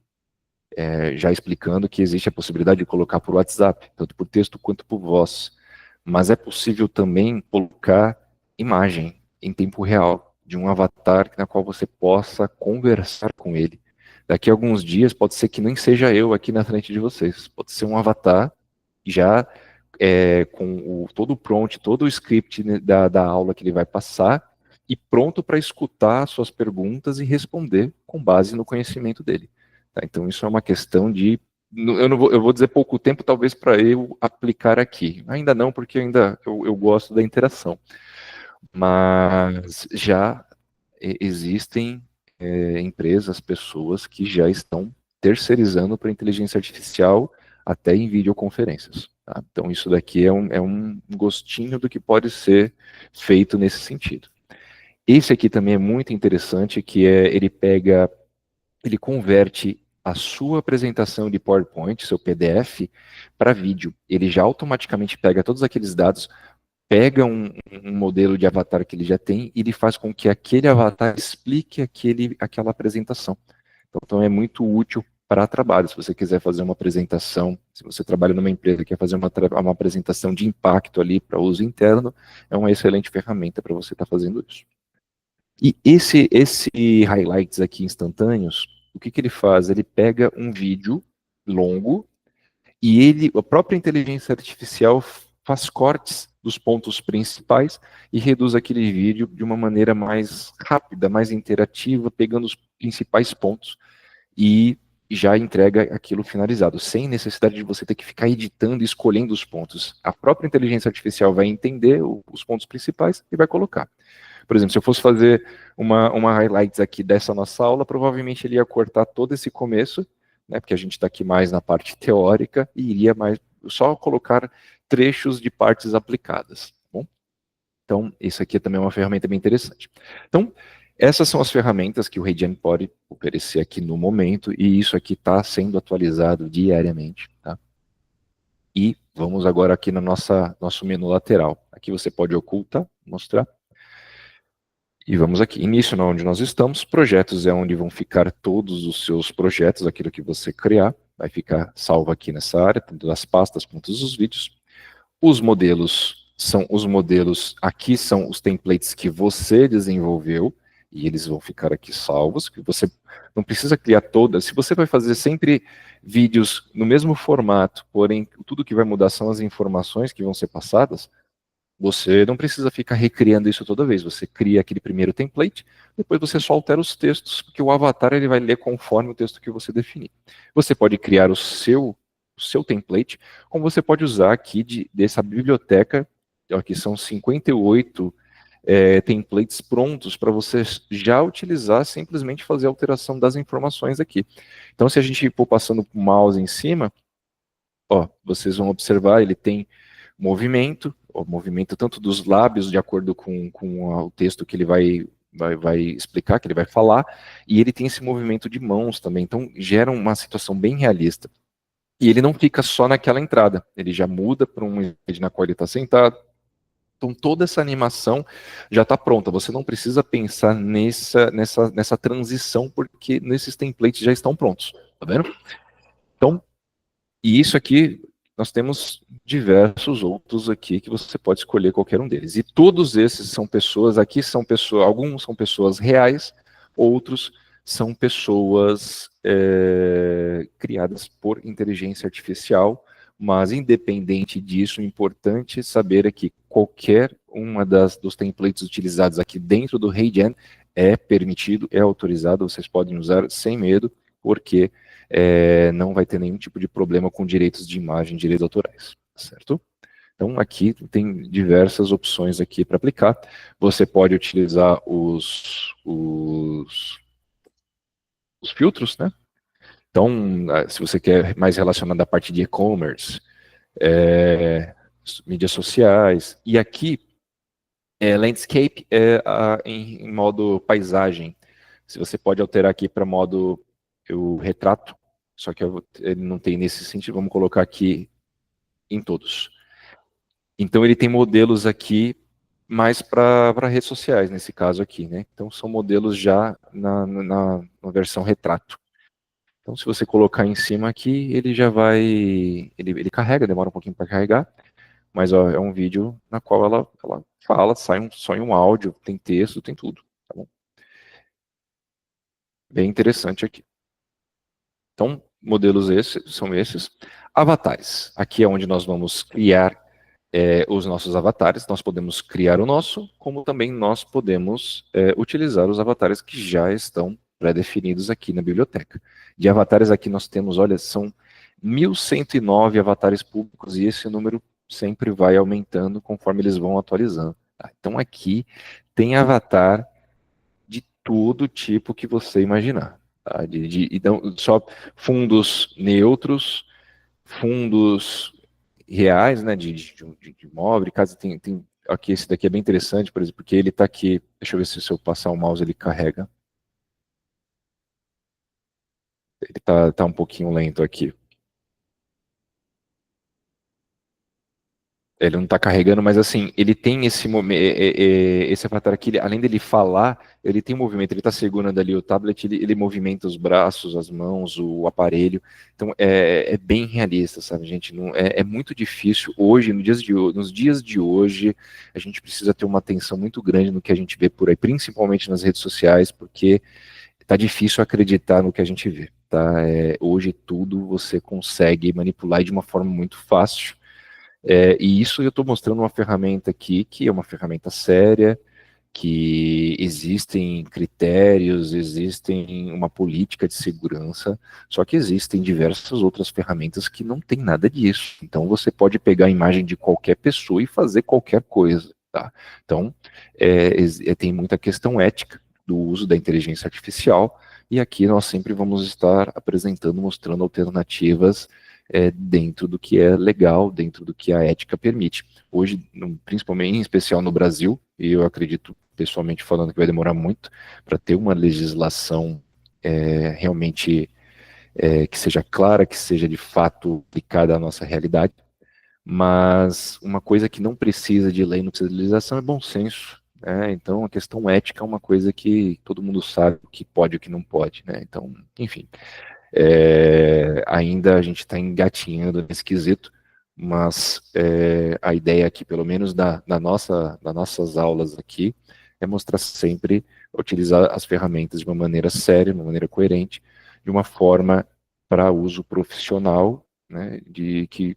A: já explicando que existe a possibilidade de colocar por WhatsApp, tanto por texto quanto por voz, mas é possível também colocar imagem em tempo real, de um avatar na qual você possa conversar com ele. Daqui a alguns dias pode ser que nem seja eu aqui na frente de vocês, pode ser um avatar já com todo o prompt, todo o script, né, da aula que ele vai passar, e pronto para escutar suas perguntas e responder com base no conhecimento dele. Tá? Então isso é uma questão de, eu vou dizer pouco tempo, talvez, para eu aplicar aqui. Ainda não, porque ainda eu gosto da interação. Mas já existem empresas, pessoas que já estão terceirizando para inteligência artificial até em videoconferências. Tá? Então isso daqui é um gostinho do que pode ser feito nesse sentido. Esse aqui também é muito interessante, que ele converte a sua apresentação de PowerPoint, seu PDF, para vídeo. Ele já automaticamente pega todos aqueles dados, pega um modelo de avatar que ele já tem e ele faz com que aquele avatar explique aquela apresentação. Então é muito útil para trabalho. Se você quiser fazer uma apresentação, se você trabalha numa empresa e quer fazer uma apresentação de impacto ali para uso interno, é uma excelente ferramenta para você estar fazendo isso. E esse highlights aqui instantâneos, o que ele faz? Ele pega um vídeo longo e a própria inteligência artificial faz cortes dos pontos principais e reduz aquele vídeo de uma maneira mais rápida, mais interativa, pegando os principais pontos e já entrega aquilo finalizado, sem necessidade de você ter que ficar editando e escolhendo os pontos. A própria inteligência artificial vai entender os pontos principais e vai colocar. Por exemplo, se eu fosse fazer uma highlights aqui dessa nossa aula, provavelmente ele ia cortar todo esse começo, né, porque a gente está aqui mais na parte teórica, e iria só colocar trechos de partes aplicadas. Tá bom? Então, isso aqui também é uma ferramenta bem interessante. Então, essas são as ferramentas que o HeyGen pode oferecer aqui no momento, e isso aqui está sendo atualizado diariamente. Tá? E vamos agora aqui no nosso menu lateral. Aqui você pode ocultar, mostrar. E vamos aqui, início onde nós estamos, projetos é onde vão ficar todos os seus projetos, aquilo que você criar, vai ficar salvo aqui nessa área, tanto das pastas quanto dos vídeos. Os modelos aqui são os templates que você desenvolveu, e eles vão ficar aqui salvos, que você não precisa criar todas, se você vai fazer sempre vídeos no mesmo formato, porém tudo que vai mudar são as informações que vão ser passadas, você não precisa ficar recriando isso toda vez. Você cria aquele primeiro template, depois você só altera os textos, porque o avatar ele vai ler conforme o texto que você definir. Você pode criar o seu template, como você pode usar aqui dessa biblioteca, aqui são 58 templates prontos para você já utilizar, simplesmente fazer a alteração das informações aqui. Então, se a gente for passando o mouse em cima, ó, vocês vão observar, ele tem movimento, o movimento tanto dos lábios de acordo com o texto que ele vai explicar, que ele vai falar, e ele tem esse movimento de mãos também, então gera uma situação bem realista. E ele não fica só naquela entrada, ele já muda para uma imagem na qual ele está sentado. Então toda essa animação já está pronta, você não precisa pensar nessa transição, porque nesses templates já estão prontos, tá vendo? Então, e isso aqui, nós temos diversos outros aqui que você pode escolher qualquer um deles. E todos esses são pessoas, alguns são pessoas reais, outros são pessoas criadas por inteligência artificial, mas independente disso, o importante saber é que qualquer uma dos templates utilizados aqui dentro do HeyGen é permitido, é autorizado, vocês podem usar sem medo, porque não vai ter nenhum tipo de problema com direitos de imagem, direitos autorais, certo? Então aqui tem diversas opções aqui para aplicar. Você pode utilizar os filtros, né? Então, se você quer mais relacionado à parte de e-commerce, mídias sociais, e aqui landscape em modo paisagem. Se você pode alterar aqui para modo o retrato, só que ele não tem nesse sentido, vamos colocar aqui em todos. Então ele tem modelos aqui mais para redes sociais, nesse caso aqui, né? Então são modelos já na versão retrato. Então se você colocar em cima aqui, ele já vai, ele carrega, demora um pouquinho para carregar, mas ó, é um vídeo na qual ela fala, sai um áudio, tem texto, tem tudo, tá bom? Bem interessante aqui. Então, modelos são esses. Avatares. Aqui é onde nós vamos criar os nossos avatares. Nós podemos criar o nosso, como também nós podemos utilizar os avatares que já estão pré-definidos aqui na biblioteca. De avatares aqui nós temos, olha, são 1.109 avatares públicos e esse número sempre vai aumentando conforme eles vão atualizando. Tá? Então aqui tem avatar de todo tipo que você imaginar. Tá? Então, só fundos neutros, fundos reais, né, de imóvel, caso tem aqui, esse daqui é bem interessante, por exemplo, porque ele está aqui, deixa eu ver se eu passar o mouse ele carrega. Ele tá um pouquinho lento aqui. Ele não está carregando, mas assim, ele tem esse momento, esse avatar aqui, além dele falar, ele tem movimento, ele está segurando ali o tablet, ele movimenta os braços, as mãos, o aparelho, então é bem realista, sabe, gente, não, é muito difícil hoje, nos dias de hoje, a gente precisa ter uma atenção muito grande no que a gente vê por aí, principalmente nas redes sociais, porque tá difícil acreditar no que a gente vê, tá, hoje tudo você consegue manipular de uma forma muito fácil, e isso eu estou mostrando uma ferramenta aqui que é uma ferramenta séria, que existem critérios, existem uma política de segurança, só que existem diversas outras ferramentas que não tem nada disso. Então você pode pegar a imagem de qualquer pessoa e fazer qualquer coisa, tá? Então tem muita questão ética do uso da inteligência artificial, e aqui nós sempre vamos estar apresentando, mostrando alternativas dentro do que é legal, dentro do que a ética permite. Hoje, principalmente, em especial no Brasil, e eu acredito, pessoalmente falando, que vai demorar muito para ter uma legislação realmente que seja clara, que seja de fato aplicada à nossa realidade, mas uma coisa que não precisa de lei, não precisa de legislação, é bom senso. Então, a questão ética é uma coisa que todo mundo sabe o que pode e o que não pode. Né? Então, enfim, ainda a gente está engatinhando nesse quesito, mas a ideia aqui, pelo menos das nossas aulas aqui, é mostrar sempre, utilizar as ferramentas de uma maneira séria, de uma maneira coerente, de uma forma para uso profissional, né, que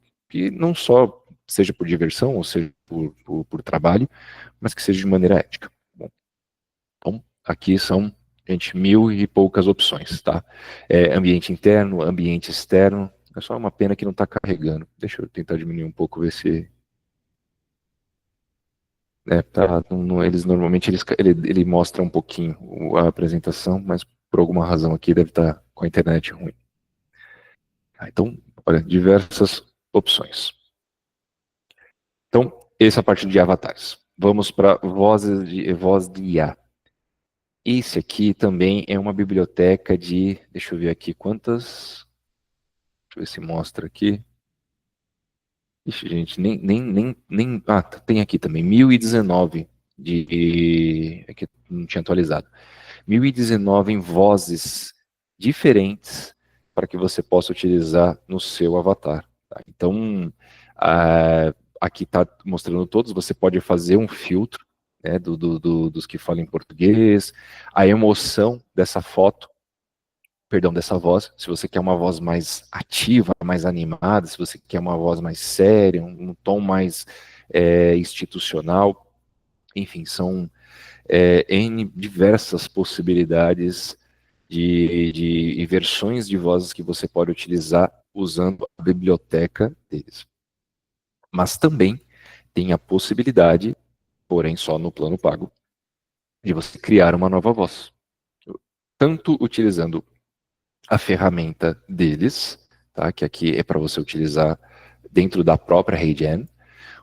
A: não só seja por diversão, ou seja por trabalho, mas que seja de maneira ética. Bom, então, aqui são, gente, 1000 e poucas opções, tá? Ambiente interno, ambiente externo, é só uma pena que não está carregando. Deixa eu tentar diminuir um pouco, ver se... tá, eles normalmente ele mostra um pouquinho a apresentação, mas por alguma razão aqui deve estar com a internet ruim. Então, olha, diversas opções. Então, essa é a parte de avatares. Vamos para voz de IA. Esse aqui também é uma biblioteca de, deixa eu ver aqui quantas, deixa eu ver se mostra aqui. Ixi, gente, tem aqui também, 1019 é que não tinha atualizado. 1019 em vozes diferentes para que você possa utilizar no seu avatar. Tá? Então, aqui está mostrando todos, você pode fazer um filtro, né, dos que falam em português, a emoção dessa foto, perdão, dessa voz, se você quer uma voz mais ativa, mais animada, se você quer uma voz mais séria, um tom mais institucional, enfim, são N diversas possibilidades de versões de vozes que você pode utilizar usando a biblioteca deles. Mas também tem a possibilidade, porém só no plano pago, de você criar uma nova voz. Tanto utilizando a ferramenta deles, tá, que aqui é para você utilizar dentro da própria HeyGen,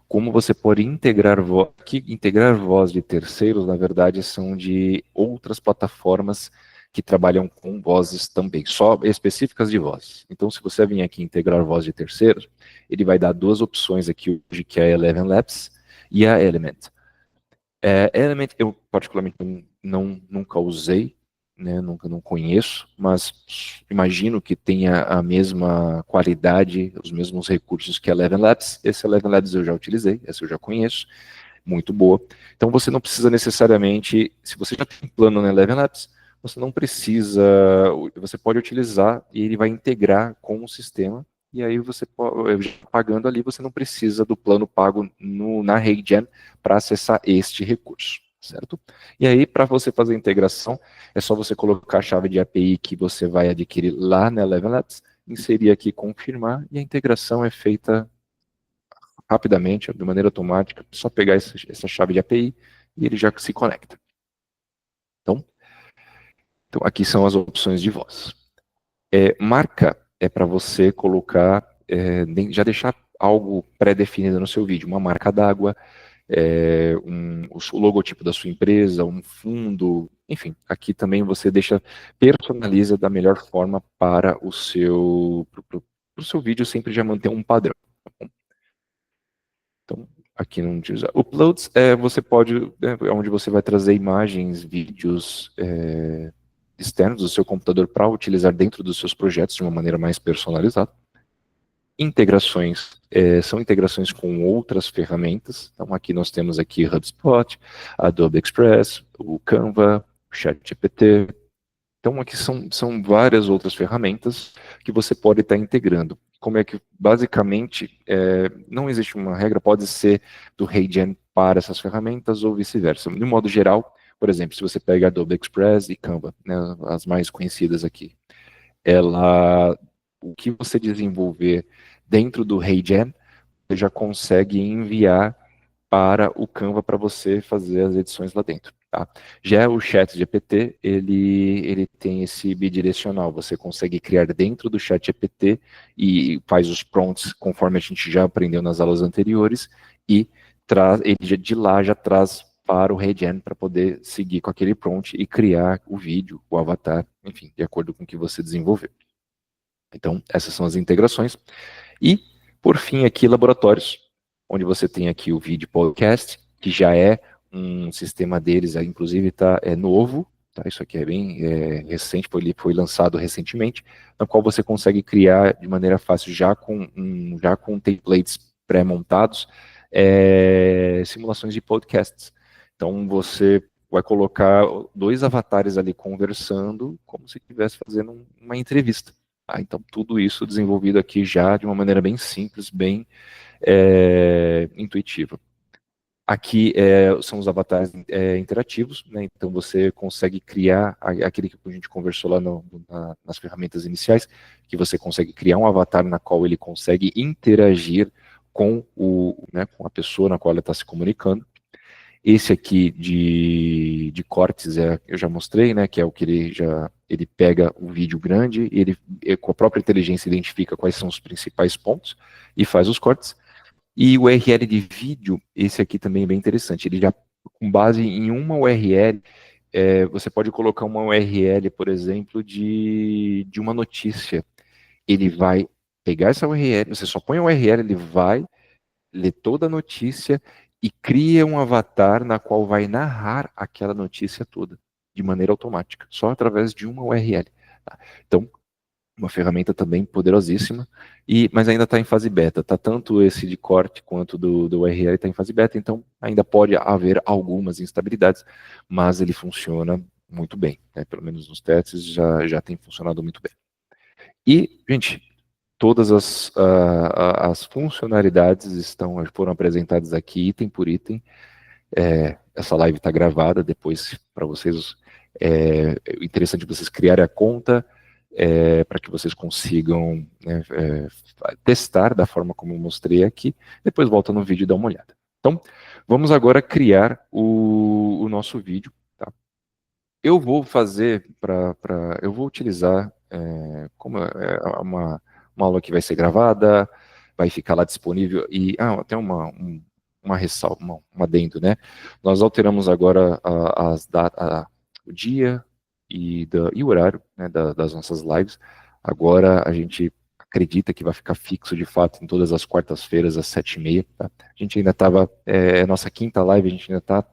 A: como você pode integrar voz, que integrar voz de terceiros, na verdade, são de outras plataformas que trabalham com vozes também, só específicas de voz. Então, se você vir aqui integrar voz de terceiros, ele vai dar duas opções aqui hoje, que é a Eleven Labs e a Element. Element eu particularmente nunca usei, né, nunca não conheço, mas imagino que tenha a mesma qualidade, os mesmos recursos que a Eleven Labs. Esse Eleven Labs eu já utilizei, essa eu já conheço, muito boa. Então você não precisa necessariamente, se você já tem plano na Eleven Labs, você não precisa, você pode utilizar e ele vai integrar com o sistema, e aí você pagando ali, você não precisa do plano pago na HeyGen para acessar este recurso, certo? E aí, para você fazer a integração, é só você colocar a chave de API que você vai adquirir lá na Eleven Labs, inserir aqui, confirmar, e a integração é feita rapidamente, de maneira automática, é só pegar essa chave de API e ele já se conecta. Então, Então, aqui são as opções de voz. Marca é para você colocar, já deixar algo pré-definido no seu vídeo, uma marca d'água, o logotipo da sua empresa, um fundo, enfim, aqui também você personaliza da melhor forma para o seu, pro seu vídeo sempre já manter um padrão. Tá bom? Então, aqui não utiliza. Uploads, você pode, é onde você vai trazer imagens, vídeos externos do seu computador para utilizar dentro dos seus projetos de uma maneira mais personalizada. Integrações, são integrações com outras ferramentas. Então, aqui nós temos aqui HubSpot, Adobe Express, o Canva, o ChatGPT. Então, aqui são várias outras ferramentas que você pode estar integrando. Como é que, basicamente, não existe uma regra, pode ser do HeyGen para essas ferramentas ou vice-versa. De um modo geral, por exemplo, se você pega Adobe Express e Canva, né, as mais conhecidas aqui, o que você desenvolver dentro do HeyGen, você já consegue enviar para o Canva para você fazer as edições lá dentro. Tá? Já o ChatGPT, ele tem esse bidirecional, você consegue criar dentro do ChatGPT e faz os prompts conforme a gente já aprendeu nas aulas anteriores e ele de lá já traz para o HeyGen para poder seguir com aquele prompt e criar o vídeo, o avatar, enfim, de acordo com o que você desenvolveu. Então, essas são as integrações. E, por fim, aqui, laboratórios, onde você tem aqui o vídeo podcast, que já é um sistema deles, inclusive é novo, tá? Isso aqui é bem recente, foi lançado recentemente, no qual você consegue criar de maneira fácil, já com templates pré-montados, simulações de podcasts. Então, você vai colocar 2 avatares ali conversando, como se estivesse fazendo uma entrevista. Então, tudo isso desenvolvido aqui já de uma maneira bem simples, bem intuitiva. Aqui são os avatares interativos, né? Então você consegue criar aquele que a gente conversou lá nas ferramentas iniciais, que você consegue criar um avatar na qual ele consegue interagir com com a pessoa na qual ela está se comunicando. Esse aqui de cortes eu já mostrei, né, que é o que ele pega o vídeo grande, ele com a própria inteligência identifica quais são os principais pontos e faz os cortes. E o URL de vídeo, esse aqui também é bem interessante, ele já, com base em uma URL, você pode colocar uma URL, por exemplo, de uma notícia. Ele vai pegar essa URL, você só põe a URL, ele vai ler toda a notícia e cria um avatar na qual vai narrar aquela notícia toda, de maneira automática, só através de uma URL. Tá? Então, uma ferramenta também poderosíssima, mas ainda está em fase beta, tá? Tanto esse de corte quanto do URL está em fase beta, então ainda pode haver algumas instabilidades, mas ele funciona muito bem, né? Pelo menos nos testes já tem funcionado muito bem. E, gente, todas as funcionalidades foram apresentadas aqui, item por item. Essa live está gravada, depois para vocês, interessante vocês criarem a conta, para que vocês consigam testar da forma como eu mostrei aqui, depois volta no vídeo e dá uma olhada. Então, vamos agora criar o nosso vídeo. Tá? Eu vou fazer, eu vou utilizar, como uma aula que vai ser gravada, vai ficar lá disponível, e até uma ressalva, um adendo, né? Nós alteramos agora o dia e o horário, né, das nossas lives. Agora a gente acredita que vai ficar fixo de fato em todas as quartas-feiras às 7h30. Tá? A gente ainda estava, nossa quinta live, a gente ainda está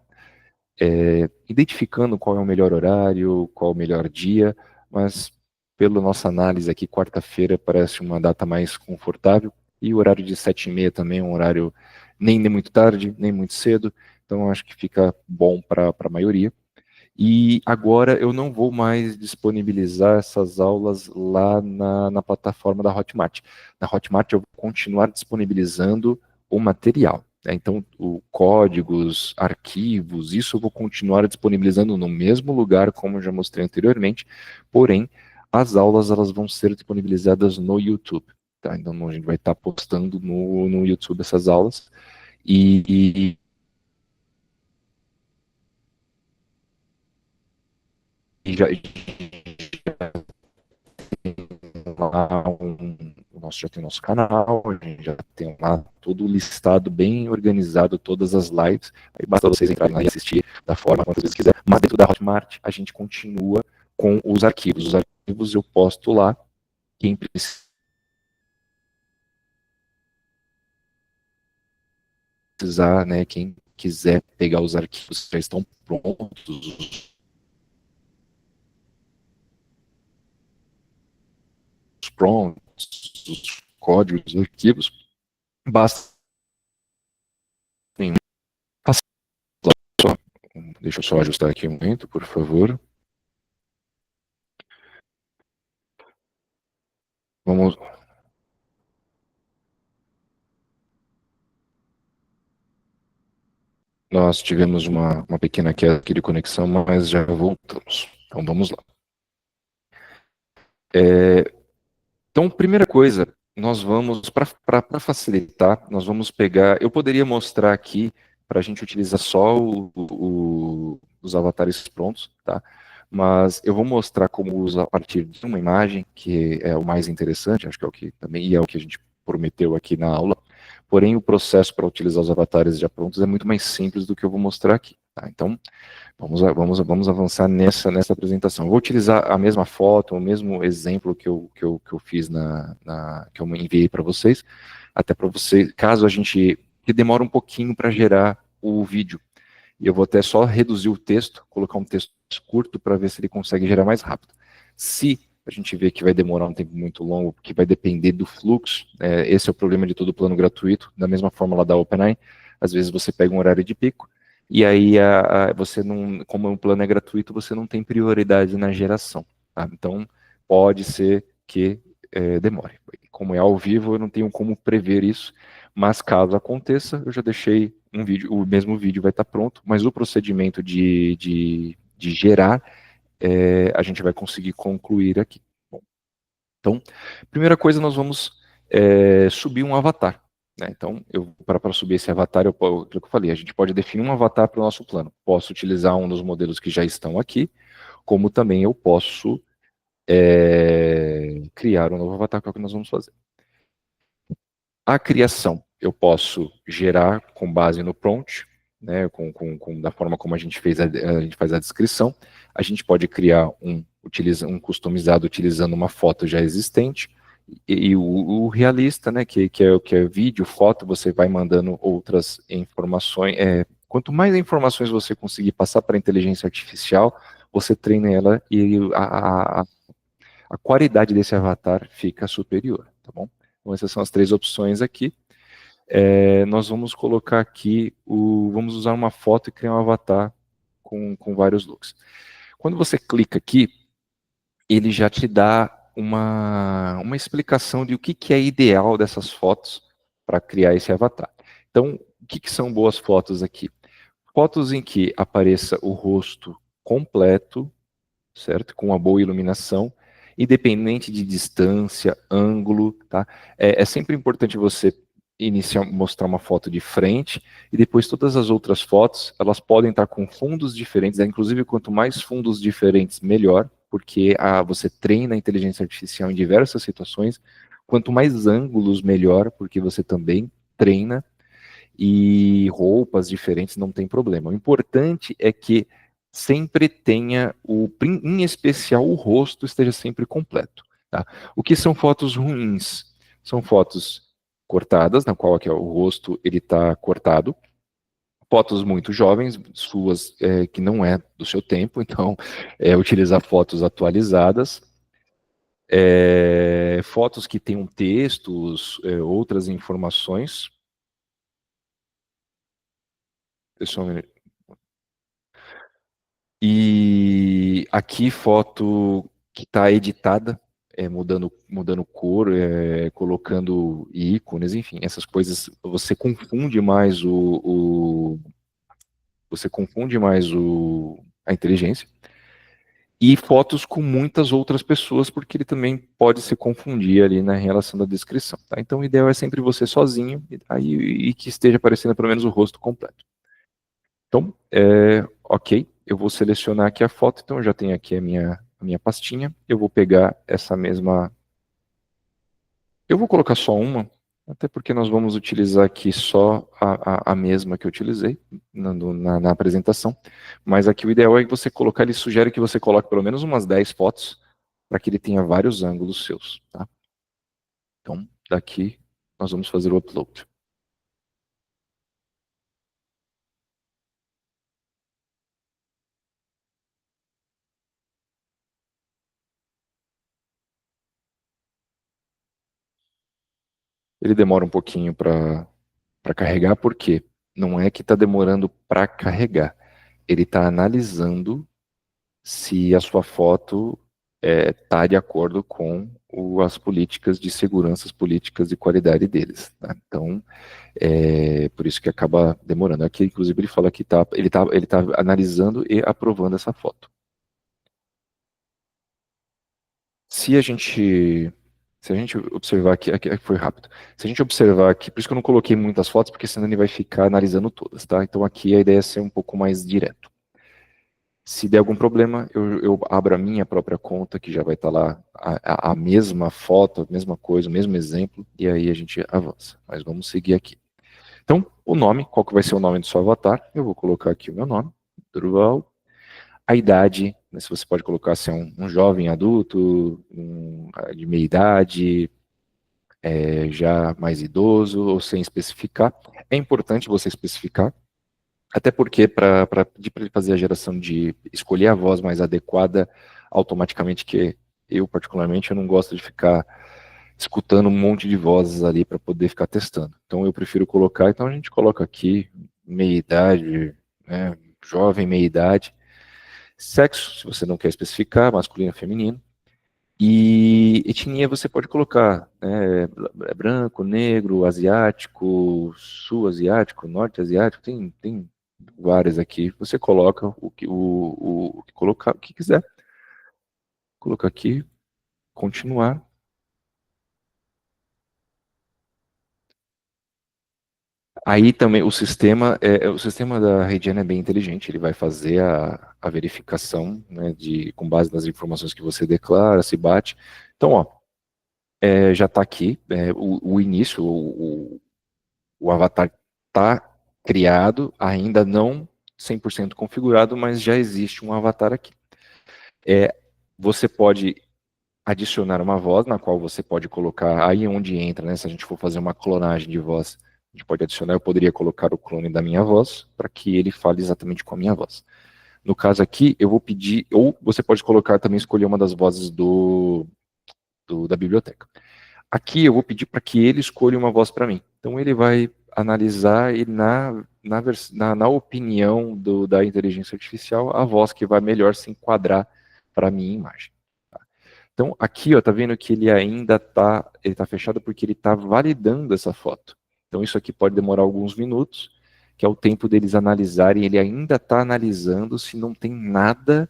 A: identificando qual é o melhor horário, qual é o melhor dia, mas pela nossa análise aqui, quarta-feira parece uma data mais confortável, e o horário de 7h30 também é um horário nem muito tarde, nem muito cedo, então acho que fica bom para a maioria. E agora eu não vou mais disponibilizar essas aulas lá na plataforma da Hotmart. Na Hotmart eu vou continuar disponibilizando o material. Né? Então, códigos, arquivos, isso eu vou continuar disponibilizando no mesmo lugar, como eu já mostrei anteriormente, porém, as aulas elas vão ser disponibilizadas no YouTube. Tá? Então, a gente vai estar postando no YouTube essas aulas, e já lá já tem o nosso canal, a gente já tem lá tudo listado, bem organizado, todas as lives. Aí basta vocês entrarem lá e assistir da forma quantas vezes quiser. Mas dentro da Hotmart, a gente continua com os arquivos. Os arquivos eu posto lá. Quem precisar, né, quem quiser pegar os arquivos já estão prontos, os prompts, os códigos, os arquivos, basta. Deixa eu só ajustar aqui um momento, por favor. Vamos. Nós tivemos uma pequena queda aqui de conexão, mas já voltamos. Então vamos lá. Então, primeira coisa, nós vamos, para facilitar, nós vamos pegar, eu poderia mostrar aqui, para a gente utilizar só os avatares prontos, tá? Mas eu vou mostrar como usa a partir de uma imagem, que é o mais interessante, acho que é o que também, e é o que a gente prometeu aqui na aula. Porém, o processo para utilizar os avatares já prontos é muito mais simples do que eu vou mostrar aqui, tá? Então, vamos avançar nessa apresentação. Eu vou utilizar a mesma foto, o mesmo exemplo que eu fiz que eu enviei para vocês, até para vocês, caso a gente, que demora um pouquinho para gerar o vídeo. E eu vou até só reduzir o texto, colocar um texto curto para ver se ele consegue gerar mais rápido. Se a gente vê que vai demorar um tempo muito longo, porque vai depender do fluxo, esse é o problema de todo plano gratuito, da mesma forma lá da OpenAI, às vezes você pega um horário de pico, e aí você não, como o plano é gratuito, você não tem prioridade na geração, tá? Então, pode ser que demore. Como é ao vivo, eu não tenho como prever isso, mas caso aconteça, eu já deixei um vídeo, o mesmo vídeo vai estar pronto, mas o procedimento de gerar, a gente vai conseguir concluir aqui. Bom, então, primeira coisa, nós vamos subir um avatar. Né? Então, para subir esse avatar, aquilo que eu falei, a gente pode definir um avatar para o nosso plano. Posso utilizar um dos modelos que já estão aqui, como também eu posso criar um novo avatar, que é o que nós vamos fazer. A criação, eu posso gerar com base no prompt, né, da forma como a gente faz a descrição. A gente pode criar um customizado utilizando uma foto já existente, e o realista, né, que é vídeo, foto, você vai mandando outras informações. Quanto mais informações você conseguir passar para a inteligência artificial, você treina ela e a qualidade desse avatar fica superior, tá bom? Então essas são as três opções aqui. Nós vamos colocar aqui, vamos usar uma foto e criar um avatar com vários looks. Quando você clica aqui, ele já te dá uma explicação de o que é ideal dessas fotos para criar esse avatar. Então, o que são boas fotos aqui? Fotos em que apareça o rosto completo, certo? Com uma boa iluminação, independente de distância, ângulo, tá? É sempre importante você mostrar uma foto de frente, e depois todas as outras fotos, elas podem estar com fundos diferentes, inclusive quanto mais fundos diferentes, melhor, porque você treina a inteligência artificial em diversas situações, quanto mais ângulos, melhor, porque você também treina, e roupas diferentes não tem problema. O importante é que sempre tenha, em especial o rosto, esteja sempre completo. Tá? O que são fotos ruins? São fotos cortadas, na qual aqui, o rosto ele está cortado, fotos muito jovens, suas que não é do seu tempo, então utilizar fotos atualizadas, fotos que tenham textos, outras informações. E aqui foto que está editada, mudando cor, colocando ícones, enfim, essas coisas, você confunde mais a inteligência. E fotos com muitas outras pessoas, porque ele também pode se confundir ali na relação da descrição. Tá? Então o ideal é sempre você sozinho, e que esteja aparecendo pelo menos o rosto completo. Então, ok, eu vou selecionar aqui a foto, então eu já tenho aqui a minha pastinha, eu vou pegar essa mesma Eu vou colocar só uma, até porque nós vamos utilizar aqui só a mesma que eu utilizei na apresentação, mas aqui o ideal é que você colocar, ele sugere que você coloque pelo menos umas 10 fotos, para que ele tenha vários ângulos seus, tá? Então, daqui nós vamos fazer o upload. Ele demora um pouquinho para carregar, porque não é que está demorando para carregar, ele está analisando se a sua foto está de acordo com as políticas de segurança, as políticas de qualidade deles, tá? Então, por isso que acaba demorando. Aqui, inclusive, ele fala que ele tá analisando e aprovando essa foto. Se a gente observar aqui foi rápido. Se a gente observar aqui, por isso que eu não coloquei muitas fotos, porque senão ele vai ficar analisando todas, tá? Então aqui a ideia é ser um pouco mais direto. Se der algum problema, eu abro a minha própria conta, que já vai estar lá a mesma foto, a mesma coisa, o mesmo exemplo, e aí a gente avança. Mas vamos seguir aqui. Então, o nome, qual que vai ser o nome do seu avatar? Eu vou colocar aqui o meu nome, Durval. A idade, né, se você pode colocar se é um jovem adulto, de meia idade, já mais idoso, ou sem especificar. É importante você especificar, até porque para pedir para ele fazer a geração de escolher a voz mais adequada automaticamente, que eu particularmente eu não gosto de ficar escutando um monte de vozes ali para poder ficar testando. Então eu prefiro colocar, então a gente coloca aqui meia idade, né, jovem, meia idade, sexo, se você não quer especificar, masculino, feminino. E etnia você pode colocar, né, branco, negro, asiático, sul-asiático, norte-asiático, tem várias aqui. Você coloca o que colocar, o que quiser. Colocar aqui, continuar. Aí também o sistema da Regiane é bem inteligente, ele vai fazer a verificação, né, com base nas informações que você declara, se bate. Então, ó, já está aqui, o início, o avatar está criado, ainda não 100% configurado, mas já existe um avatar aqui. Você pode adicionar uma voz, na qual você pode colocar, aí onde entra, né, se a gente for fazer uma clonagem de voz, a gente pode adicionar, eu poderia colocar o clone da minha voz, para que ele fale exatamente com a minha voz. No caso aqui, eu vou pedir, ou você pode colocar também, escolher uma das vozes da biblioteca. Aqui eu vou pedir para que ele escolha uma voz para mim. Então ele vai analisar e na opinião da inteligência artificial, a voz que vai melhor se enquadrar para a minha imagem. Tá? Então aqui, ó, tá vendo que ele ainda tá fechado porque ele está validando essa foto. Então isso aqui pode demorar alguns minutos, que é o tempo deles analisarem, ele ainda está analisando se não tem nada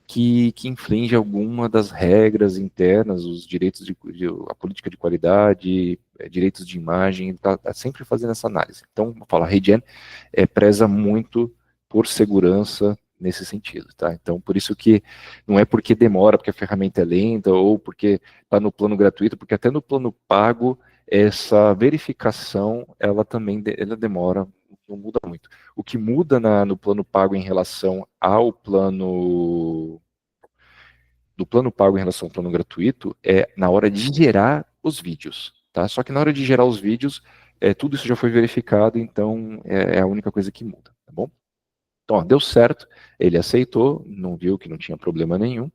A: que infringe alguma das regras internas, os direitos a política de qualidade, direitos de imagem, está sempre fazendo essa análise. Então, vou falar, a Regiane preza muito por segurança nesse sentido, tá? Então, por isso que não é porque demora, porque a ferramenta é lenta, ou porque está no plano gratuito, porque até no plano pago, essa verificação, ela demora, não muda muito. O que muda no plano pago em relação ao plano pago em relação ao plano gratuito é na hora de gerar os vídeos, tá? Só que na hora de gerar os vídeos, tudo isso já foi verificado, então é a única coisa que muda, tá bom? Então, ó, deu certo, ele aceitou, não viu que não tinha problema nenhum,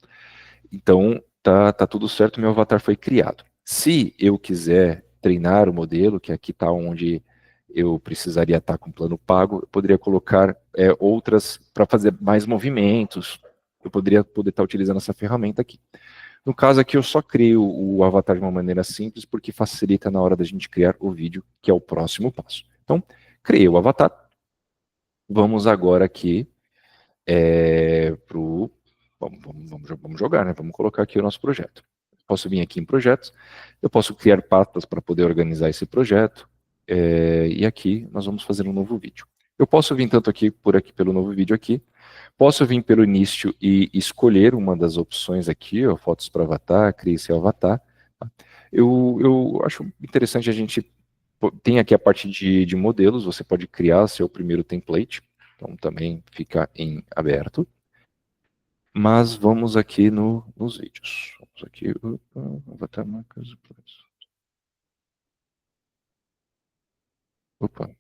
A: então tá tudo certo, meu avatar foi criado. Se eu quiser treinar o modelo, que aqui está onde eu precisaria estar com plano pago, eu poderia colocar outras para fazer mais movimentos, eu poderia estar utilizando essa ferramenta aqui. No caso aqui, eu só crio o avatar de uma maneira simples, porque facilita na hora da gente criar o vídeo, que é o próximo passo. Então, criei o avatar. Vamos agora aqui vamos jogar, né? Vamos colocar aqui o nosso projeto. Posso vir aqui em projetos, eu posso criar pastas para poder organizar esse projeto, e aqui nós vamos fazer um novo vídeo. Eu posso vir tanto aqui pelo novo vídeo aqui, posso vir pelo início e escolher uma das opções aqui, ó, fotos para avatar, crie seu avatar. Tá? Eu acho interessante a gente tem aqui a parte de modelos, você pode criar seu primeiro template, então também fica em aberto. Mas vamos aqui nos vídeos. Vamos aqui, avatar marcas. Opa,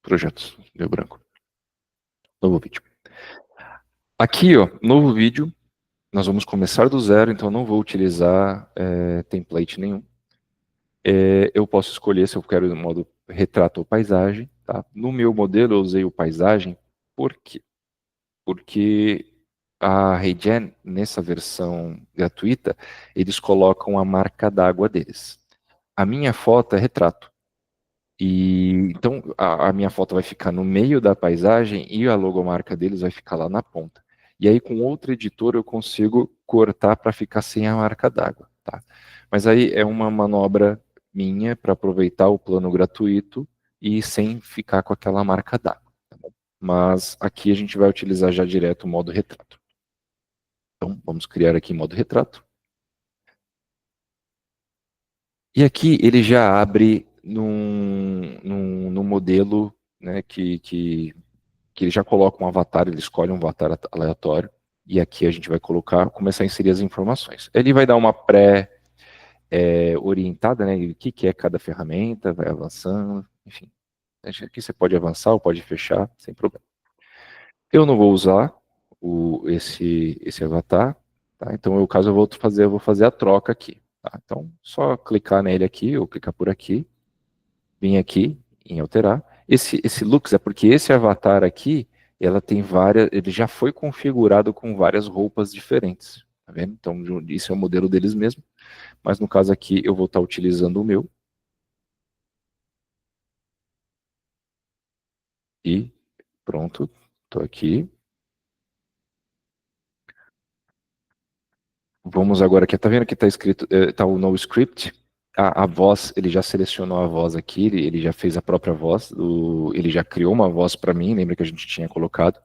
A: projetos, deu branco. Novo vídeo. Aqui, ó, novo vídeo. Nós vamos começar do zero, então não vou utilizar template nenhum. Eu posso escolher se eu quero no modo retrato ou paisagem. Tá? No meu modelo eu usei o paisagem, por quê? Porque a HeyGen, nessa versão gratuita, eles colocam a marca d'água deles. A minha foto é retrato. E então a minha foto vai ficar no meio da paisagem e a logomarca deles vai ficar lá na ponta. E aí com outro editor eu consigo cortar para ficar sem a marca d'água, tá? Mas aí é uma manobra minha para aproveitar o plano gratuito e sem ficar com aquela marca d'água, tá bom? Mas aqui a gente vai utilizar já direto o modo retrato. Então vamos criar aqui modo retrato. E aqui ele já abre num modelo, né, que ele já coloca um avatar, ele escolhe um avatar aleatório, e aqui a gente vai começar a inserir as informações. Ele vai dar uma pré-orientada, né, o que é cada ferramenta, vai avançando, enfim. Aqui você pode avançar ou pode fechar, sem problema. Eu não vou usar esse avatar, tá? Então, no caso, eu vou fazer a troca aqui. Tá? Então, só clicar nele aqui, ou clicar por aqui, vim aqui em alterar. Esse looks é porque esse avatar aqui, ele já foi configurado com várias roupas diferentes, tá vendo? Então, isso é o modelo deles mesmo, mas no caso aqui eu vou estar utilizando o meu. E pronto, estou aqui. Vamos agora aqui, tá vendo que está escrito, tá o no script, a voz, ele já selecionou a voz aqui, ele já fez a própria voz, ele já criou uma voz para mim, lembra que a gente tinha colocado.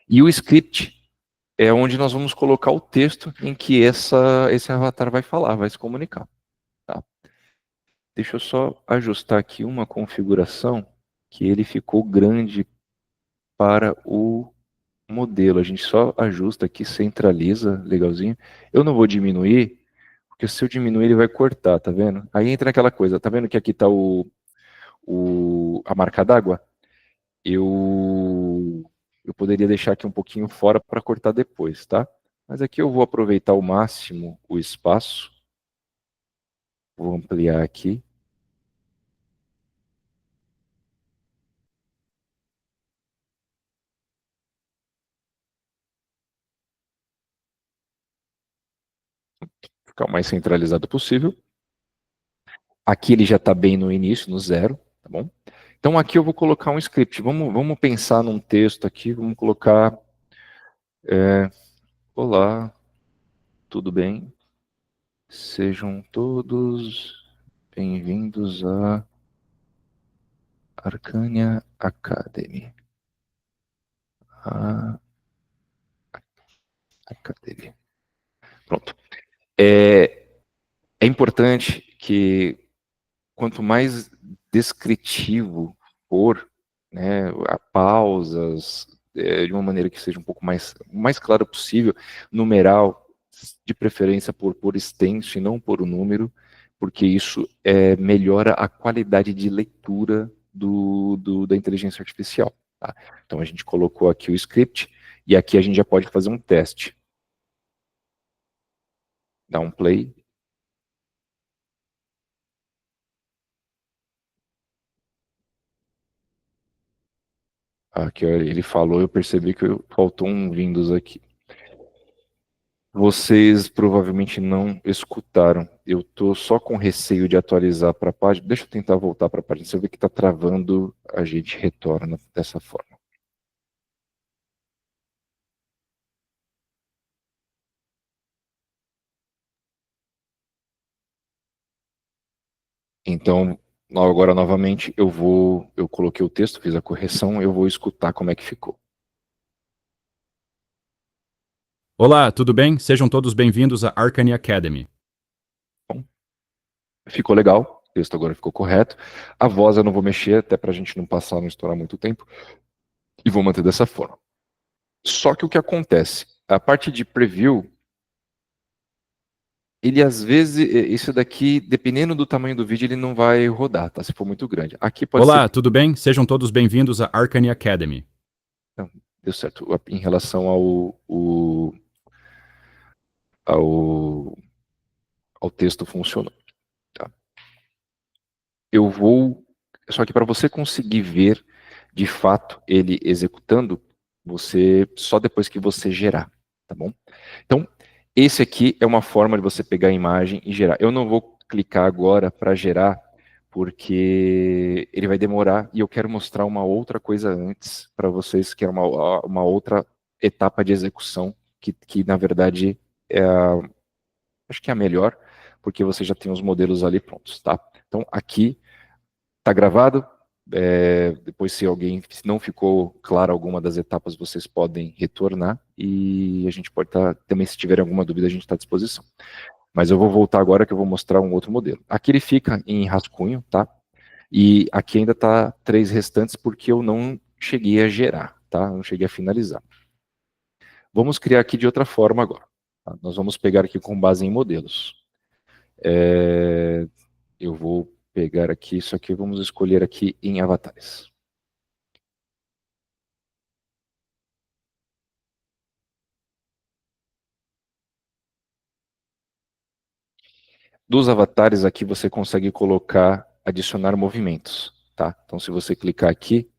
A: E o script é onde nós vamos colocar o texto em que esse avatar vai falar, vai se comunicar. Tá? Deixa eu só ajustar aqui uma configuração que ele ficou grande para o modelo. A gente só ajusta aqui, centraliza, legalzinho. Eu não vou diminuir, porque se eu diminuir ele vai cortar, tá vendo? Aí entra aquela coisa, tá vendo que aqui tá a marca d'água? Eu poderia deixar aqui um pouquinho fora para cortar depois, tá? Mas aqui eu vou aproveitar ao máximo o espaço. Vou ampliar aqui. Ficar o mais centralizado possível. Aqui ele já está bem no início, no zero, tá bom? Então aqui eu vou colocar um script. Vamos pensar num texto aqui, vamos colocar... Olá, tudo bem? Sejam todos bem-vindos a Arcania Academy. A Academy. Pronto. É importante que quanto mais descritivo for, né, pausas, de uma maneira que seja um pouco mais claro possível, numeral, de preferência por extenso e não por o número, porque isso melhora a qualidade de leitura da inteligência artificial. Tá? Então a gente colocou aqui o script, e aqui a gente já pode fazer um teste. Dá um play. Aqui ó, ele falou, eu percebi que faltou um Windows aqui. Vocês provavelmente não escutaram. Eu estou só com receio de atualizar para a página. Deixa eu tentar voltar para a página. Se eu ver que está travando, a gente retorna dessa forma. Então, agora novamente, eu coloquei o texto, fiz a correção, eu vou escutar como é que ficou.
E: Olá, tudo bem? Sejam todos bem-vindos à Arcane Academy.
A: Bom, Ficou legal, o texto agora ficou correto. A voz eu não vou mexer, até para a gente não passar, não estourar muito tempo. E vou manter dessa forma. Só que o que acontece? A parte de preview, ele às vezes, isso daqui, dependendo do tamanho do vídeo, ele não vai rodar, tá? Se for muito grande. Aqui pode
E: Olá,
A: ser...
E: tudo bem? Sejam todos bem-vindos à Arcane Academy.
A: Não, deu certo. Em relação ao texto funcionou. Tá? Eu vou... Só que para você conseguir ver, de fato, ele executando, só depois que você gerar, tá bom? Então, esse aqui é uma forma de você pegar a imagem e gerar. Eu não vou clicar agora para gerar, porque ele vai demorar e eu quero mostrar uma outra coisa antes para vocês, que é uma outra etapa de execução, que na verdade acho que é a melhor, porque você já tem os modelos ali prontos, tá? Então, aqui está gravado. Depois, se não ficou clara alguma das etapas, vocês podem retornar e a gente pode estar, também se tiver alguma dúvida, a gente está à disposição. Mas eu vou voltar agora que eu vou mostrar um outro modelo. Aqui ele fica em rascunho, tá? E aqui ainda está 3 restantes porque eu não cheguei a gerar, tá? Eu não cheguei a finalizar. Vamos criar aqui de outra forma agora. Tá? Nós vamos pegar aqui com base em modelos. Eu vou pegar aqui isso aqui, vamos escolher aqui em avatares. Dos avatares aqui você consegue colocar, adicionar movimentos, tá? Então se você clicar aqui,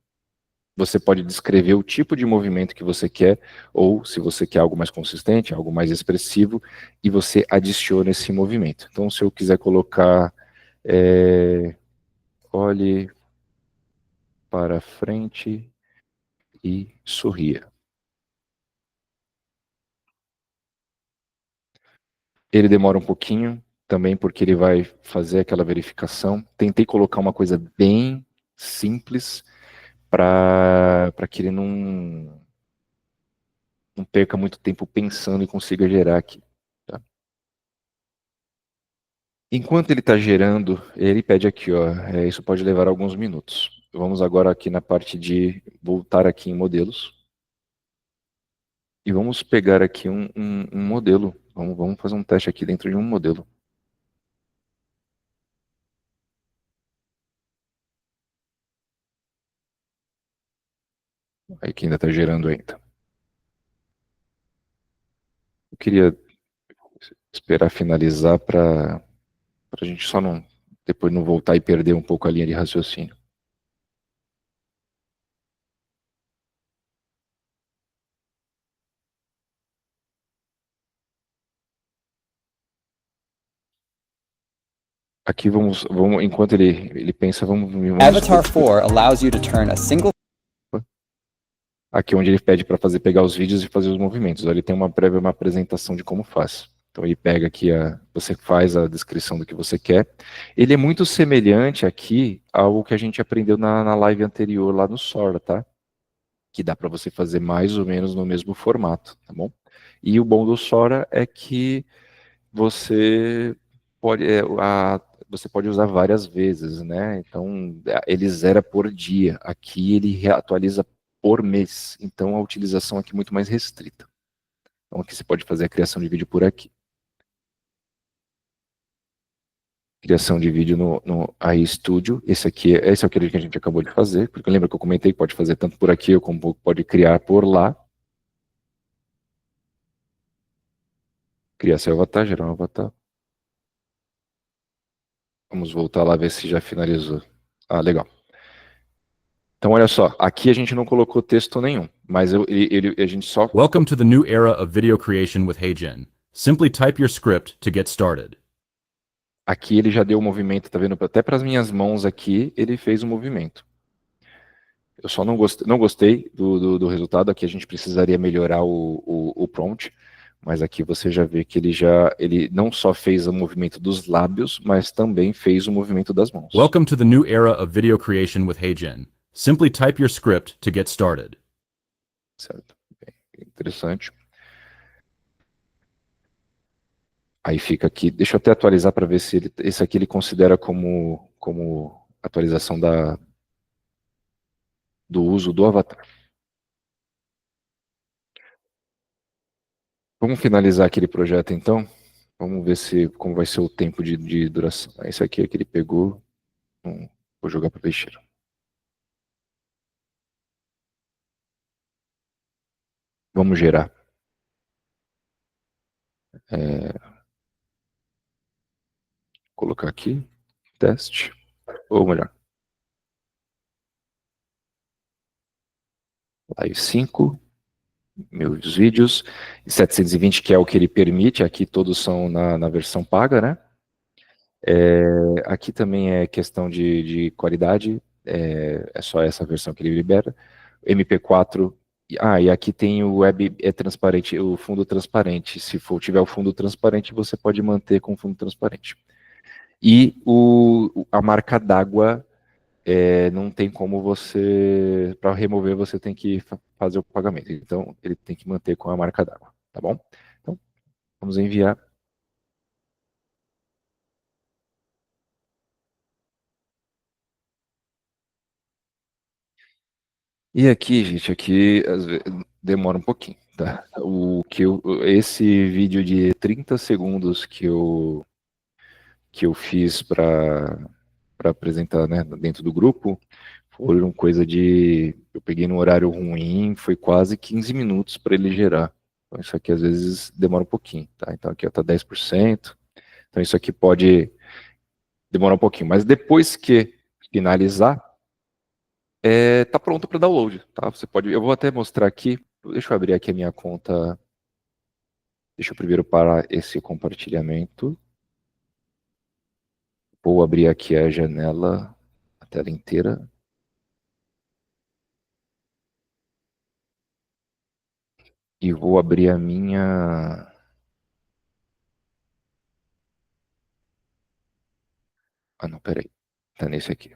A: você pode descrever o tipo de movimento que você quer, ou se você quer algo mais consistente, algo mais expressivo, e você adiciona esse movimento. Então se eu quiser colocar, olhe para frente e sorria. Ele demora um pouquinho, também porque ele vai fazer aquela verificação. Tentei colocar uma coisa bem simples, para que ele não perca muito tempo pensando e consiga gerar aqui. Tá? Enquanto ele está gerando, ele pede aqui, ó, isso pode levar alguns minutos. Vamos agora aqui na parte de voltar aqui em modelos. E vamos pegar aqui um modelo. Vamos fazer um teste aqui dentro de um modelo. Aí que ainda está gerando ainda. Eu queria esperar finalizar para a gente só não depois não voltar e perder um pouco a linha de raciocínio. Aqui enquanto ele pensa, vamos
F: Avatar 4 allows you to turn a single
A: aqui onde ele pede para pegar os vídeos e fazer os movimentos. Ele tem uma apresentação de como faz. Então ele pega aqui, você faz a descrição do que você quer. Ele é muito semelhante aqui ao que a gente aprendeu na live anterior lá no Sora, tá? Que dá para você fazer mais ou menos no mesmo formato, tá bom? E o bom do Sora é que você pode usar várias vezes, né? Então, ele zera por dia. Aqui ele reatualiza por mês. Então, a utilização aqui é muito mais restrita. Então, aqui você pode fazer a criação de vídeo por aqui. Criação de vídeo no AI Studio. Esse é aquele que a gente acabou de fazer. Porque lembra que eu comentei que pode fazer tanto por aqui, como pode criar por lá. Criar seu avatar, gerar um avatar. Vamos voltar lá ver se já finalizou. Ah, legal. Então, olha só, aqui a gente não colocou texto nenhum, mas a gente só...
E: Welcome to the new era of video creation with HeyGen. Simply type your script to get started.
A: Aqui ele já deu o movimento, tá vendo? Até para as minhas mãos aqui, ele fez o movimento. Eu só não gostei do resultado. Aqui a gente precisaria melhorar o prompt, mas aqui você já vê que ele não só fez o movimento dos lábios, mas também fez o movimento das mãos.
E: Welcome to the new era of video creation with HeyGen. Simply type your script to get started.
A: Certo. Bem interessante. Aí fica aqui, deixa eu até atualizar para ver se esse aqui ele considera como atualização do uso do avatar. Vamos finalizar aquele projeto então? Vamos ver como vai ser o tempo de duração. Esse aqui é que ele pegou, vou jogar para peixeira. Vamos gerar. Colocar aqui, teste, ou melhor, live 5, meus vídeos, 720 que é o que ele permite, aqui todos são na versão paga, né? Aqui também é questão de qualidade, é só essa versão que ele libera. MP4, e aqui tem o web transparente, o fundo transparente. Se tiver o fundo transparente, você pode manter com o fundo transparente. E a marca d'água, não tem como você, para remover, você tem que fazer o pagamento. Então, ele tem que manter com a marca d'água, tá bom? Então, vamos enviar. E aqui, gente, aqui às vezes, demora um pouquinho, tá? Esse vídeo de 30 segundos que eu fiz para apresentar, né, dentro do grupo, foram coisa de... Eu peguei num horário ruim, foi quase 15 minutos para ele gerar. Então, isso aqui às vezes demora um pouquinho, tá? Então aqui está 10%. Então isso aqui pode demorar um pouquinho. Mas depois que finalizar, tá pronto para download, tá? Você pode... Eu vou até mostrar aqui. Deixa eu abrir aqui a minha conta. Deixa eu primeiro parar esse compartilhamento. Vou abrir aqui a janela, a tela inteira. E vou abrir a minha... Ah, não, peraí. Tá nesse aqui.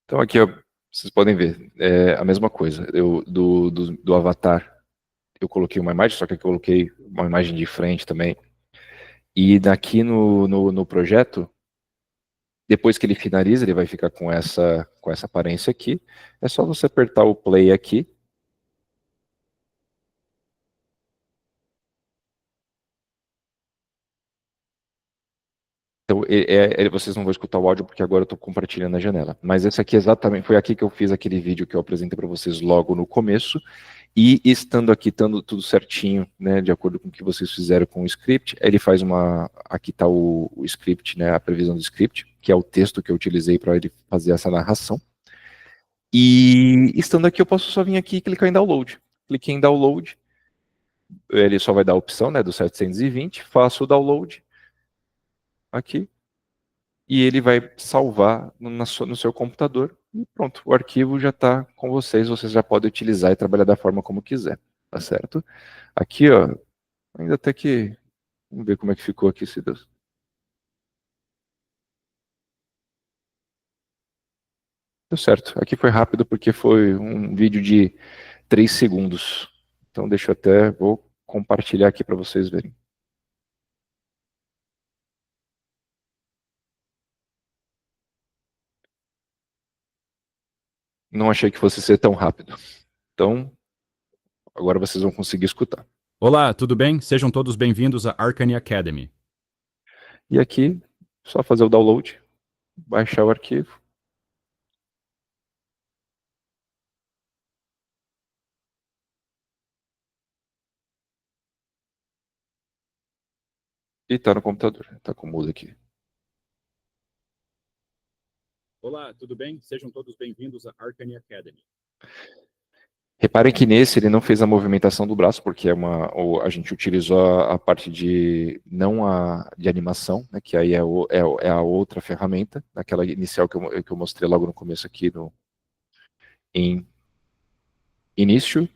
A: Então aqui, ó, vocês podem ver, é a mesma coisa. Do avatar, eu coloquei uma imagem, só que aqui eu coloquei uma imagem de frente também. E daqui no projeto, depois que ele finaliza, ele vai ficar com essa aparência aqui. É só você apertar o play aqui. Então, vocês não vão escutar o áudio porque agora eu estou compartilhando a janela. Mas esse aqui exatamente, foi aqui que eu fiz aquele vídeo que eu apresentei para vocês logo no começo. E estando aqui, estando tudo certinho, né, de acordo com o que vocês fizeram com o script, ele faz aqui está o script, né, a previsão do script, que é o texto que eu utilizei para ele fazer essa narração. E estando aqui, eu posso só vir aqui e clicar em download. Cliquei em download, ele só vai dar a opção, né, do 720, faço o download aqui, e ele vai salvar no seu computador, e pronto, o arquivo já está com vocês já podem utilizar e trabalhar da forma como quiser, tá certo? Aqui, ó, ainda até que, vamos ver como é que ficou aqui, se Deus. Deu certo, aqui foi rápido porque foi um vídeo de 3 segundos, então vou compartilhar aqui para vocês verem. Não achei que fosse ser tão rápido. Então, agora vocês vão conseguir escutar.
E: Olá, tudo bem? Sejam todos bem-vindos à Arcane Academy.
A: E aqui, só fazer o download, baixar o arquivo. E tá no computador, tá com o mudo aqui.
E: Olá, tudo bem? Sejam todos bem-vindos à Arcane Academy.
A: Reparem que nesse ele não fez a movimentação do braço, porque a gente utilizou a parte de animação, né, que aí é a outra ferramenta, aquela inicial que eu mostrei logo no começo aqui em início,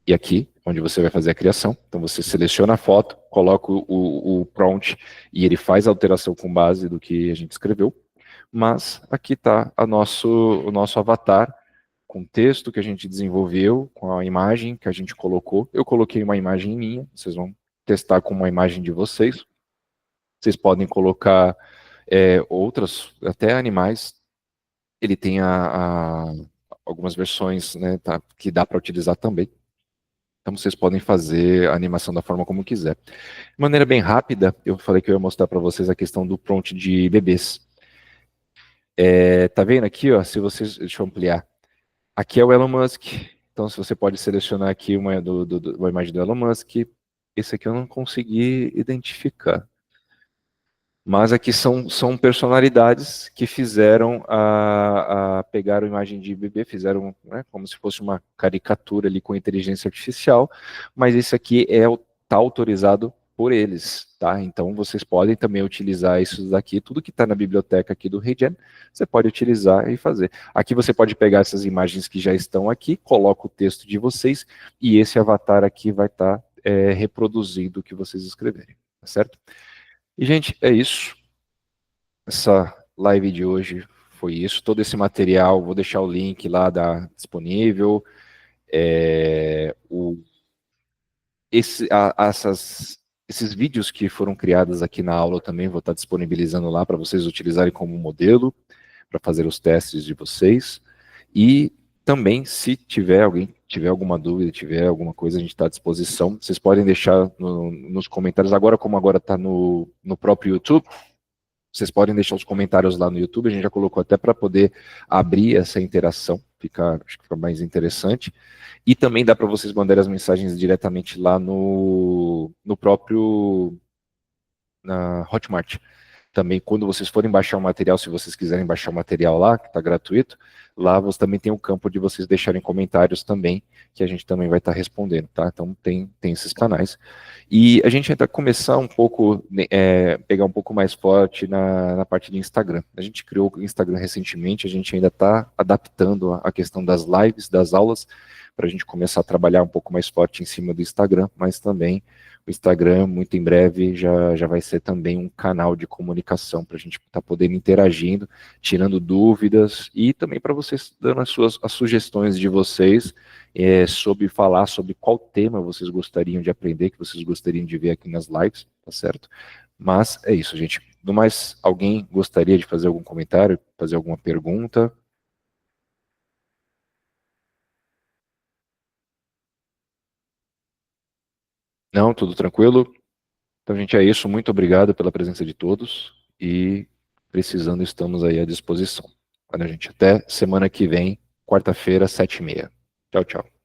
A: e aqui, onde você vai fazer a criação. Então você seleciona a foto, coloca o prompt e ele faz a alteração com base do que a gente escreveu. Mas aqui está o nosso avatar, com o texto que a gente desenvolveu, com a imagem que a gente colocou. Eu coloquei uma imagem minha, vocês vão testar com uma imagem de vocês. Vocês podem colocar outras, até animais. Ele tem algumas versões, né, que dá para utilizar também. Então vocês podem fazer a animação da forma como quiser. De maneira bem rápida, eu falei que eu ia mostrar para vocês a questão do prompt de bebês. Tá vendo aqui, ó, se vocês, deixa eu ampliar. Aqui é o Elon Musk, então se você pode selecionar aqui uma imagem do Elon Musk. Esse aqui eu não consegui identificar. Mas aqui são personalidades que fizeram pegaram a imagem de bebê, fizeram, né, como se fosse uma caricatura ali com inteligência artificial, mas esse aqui tá autorizado por eles, tá? Então vocês podem também utilizar isso daqui, tudo que está na biblioteca aqui do HeyGen, você pode utilizar e fazer. Aqui você pode pegar essas imagens que já estão aqui, coloca o texto de vocês, e esse avatar aqui vai estar reproduzindo o que vocês escreverem, tá certo? E, gente, é isso. Essa live de hoje foi isso. Todo esse material, vou deixar o link lá disponível. Esses vídeos que foram criados aqui na aula eu também vou estar disponibilizando lá para vocês utilizarem como modelo, para fazer os testes de vocês. E também, se alguém tiver alguma dúvida, tiver alguma coisa, a gente está à disposição. Vocês podem deixar nos comentários. Agora, como agora está no próprio YouTube, vocês podem deixar os comentários lá no YouTube. A gente já colocou até para poder abrir essa interação. Acho que fica mais interessante. E também dá para vocês mandarem as mensagens diretamente lá no próprio na Hotmart. Também, quando vocês forem baixar o material, se vocês quiserem baixar o material lá, que está gratuito, lá você também tem o campo de vocês deixarem comentários também, que a gente também vai estar respondendo, tá? Então, tem esses canais. E a gente ainda começar um pouco, pegar um pouco mais forte na parte de Instagram. A gente criou o Instagram recentemente, a gente ainda está adaptando a questão das lives, das aulas, para a gente começar a trabalhar um pouco mais forte em cima do Instagram, mas também o Instagram, muito em breve, já vai ser também um canal de comunicação para a gente estar podendo interagindo, tirando dúvidas e também para vocês dando as sugestões de vocês sobre falar sobre qual tema vocês gostariam de aprender, que vocês gostariam de ver aqui nas lives, tá certo? Mas é isso, gente. No mais, alguém gostaria de fazer algum comentário, fazer alguma pergunta? Não, tudo tranquilo? Então, gente, é isso. Muito obrigado pela presença de todos e precisando, estamos aí à disposição. Até semana que vem, quarta-feira, 7h30. Tchau, tchau.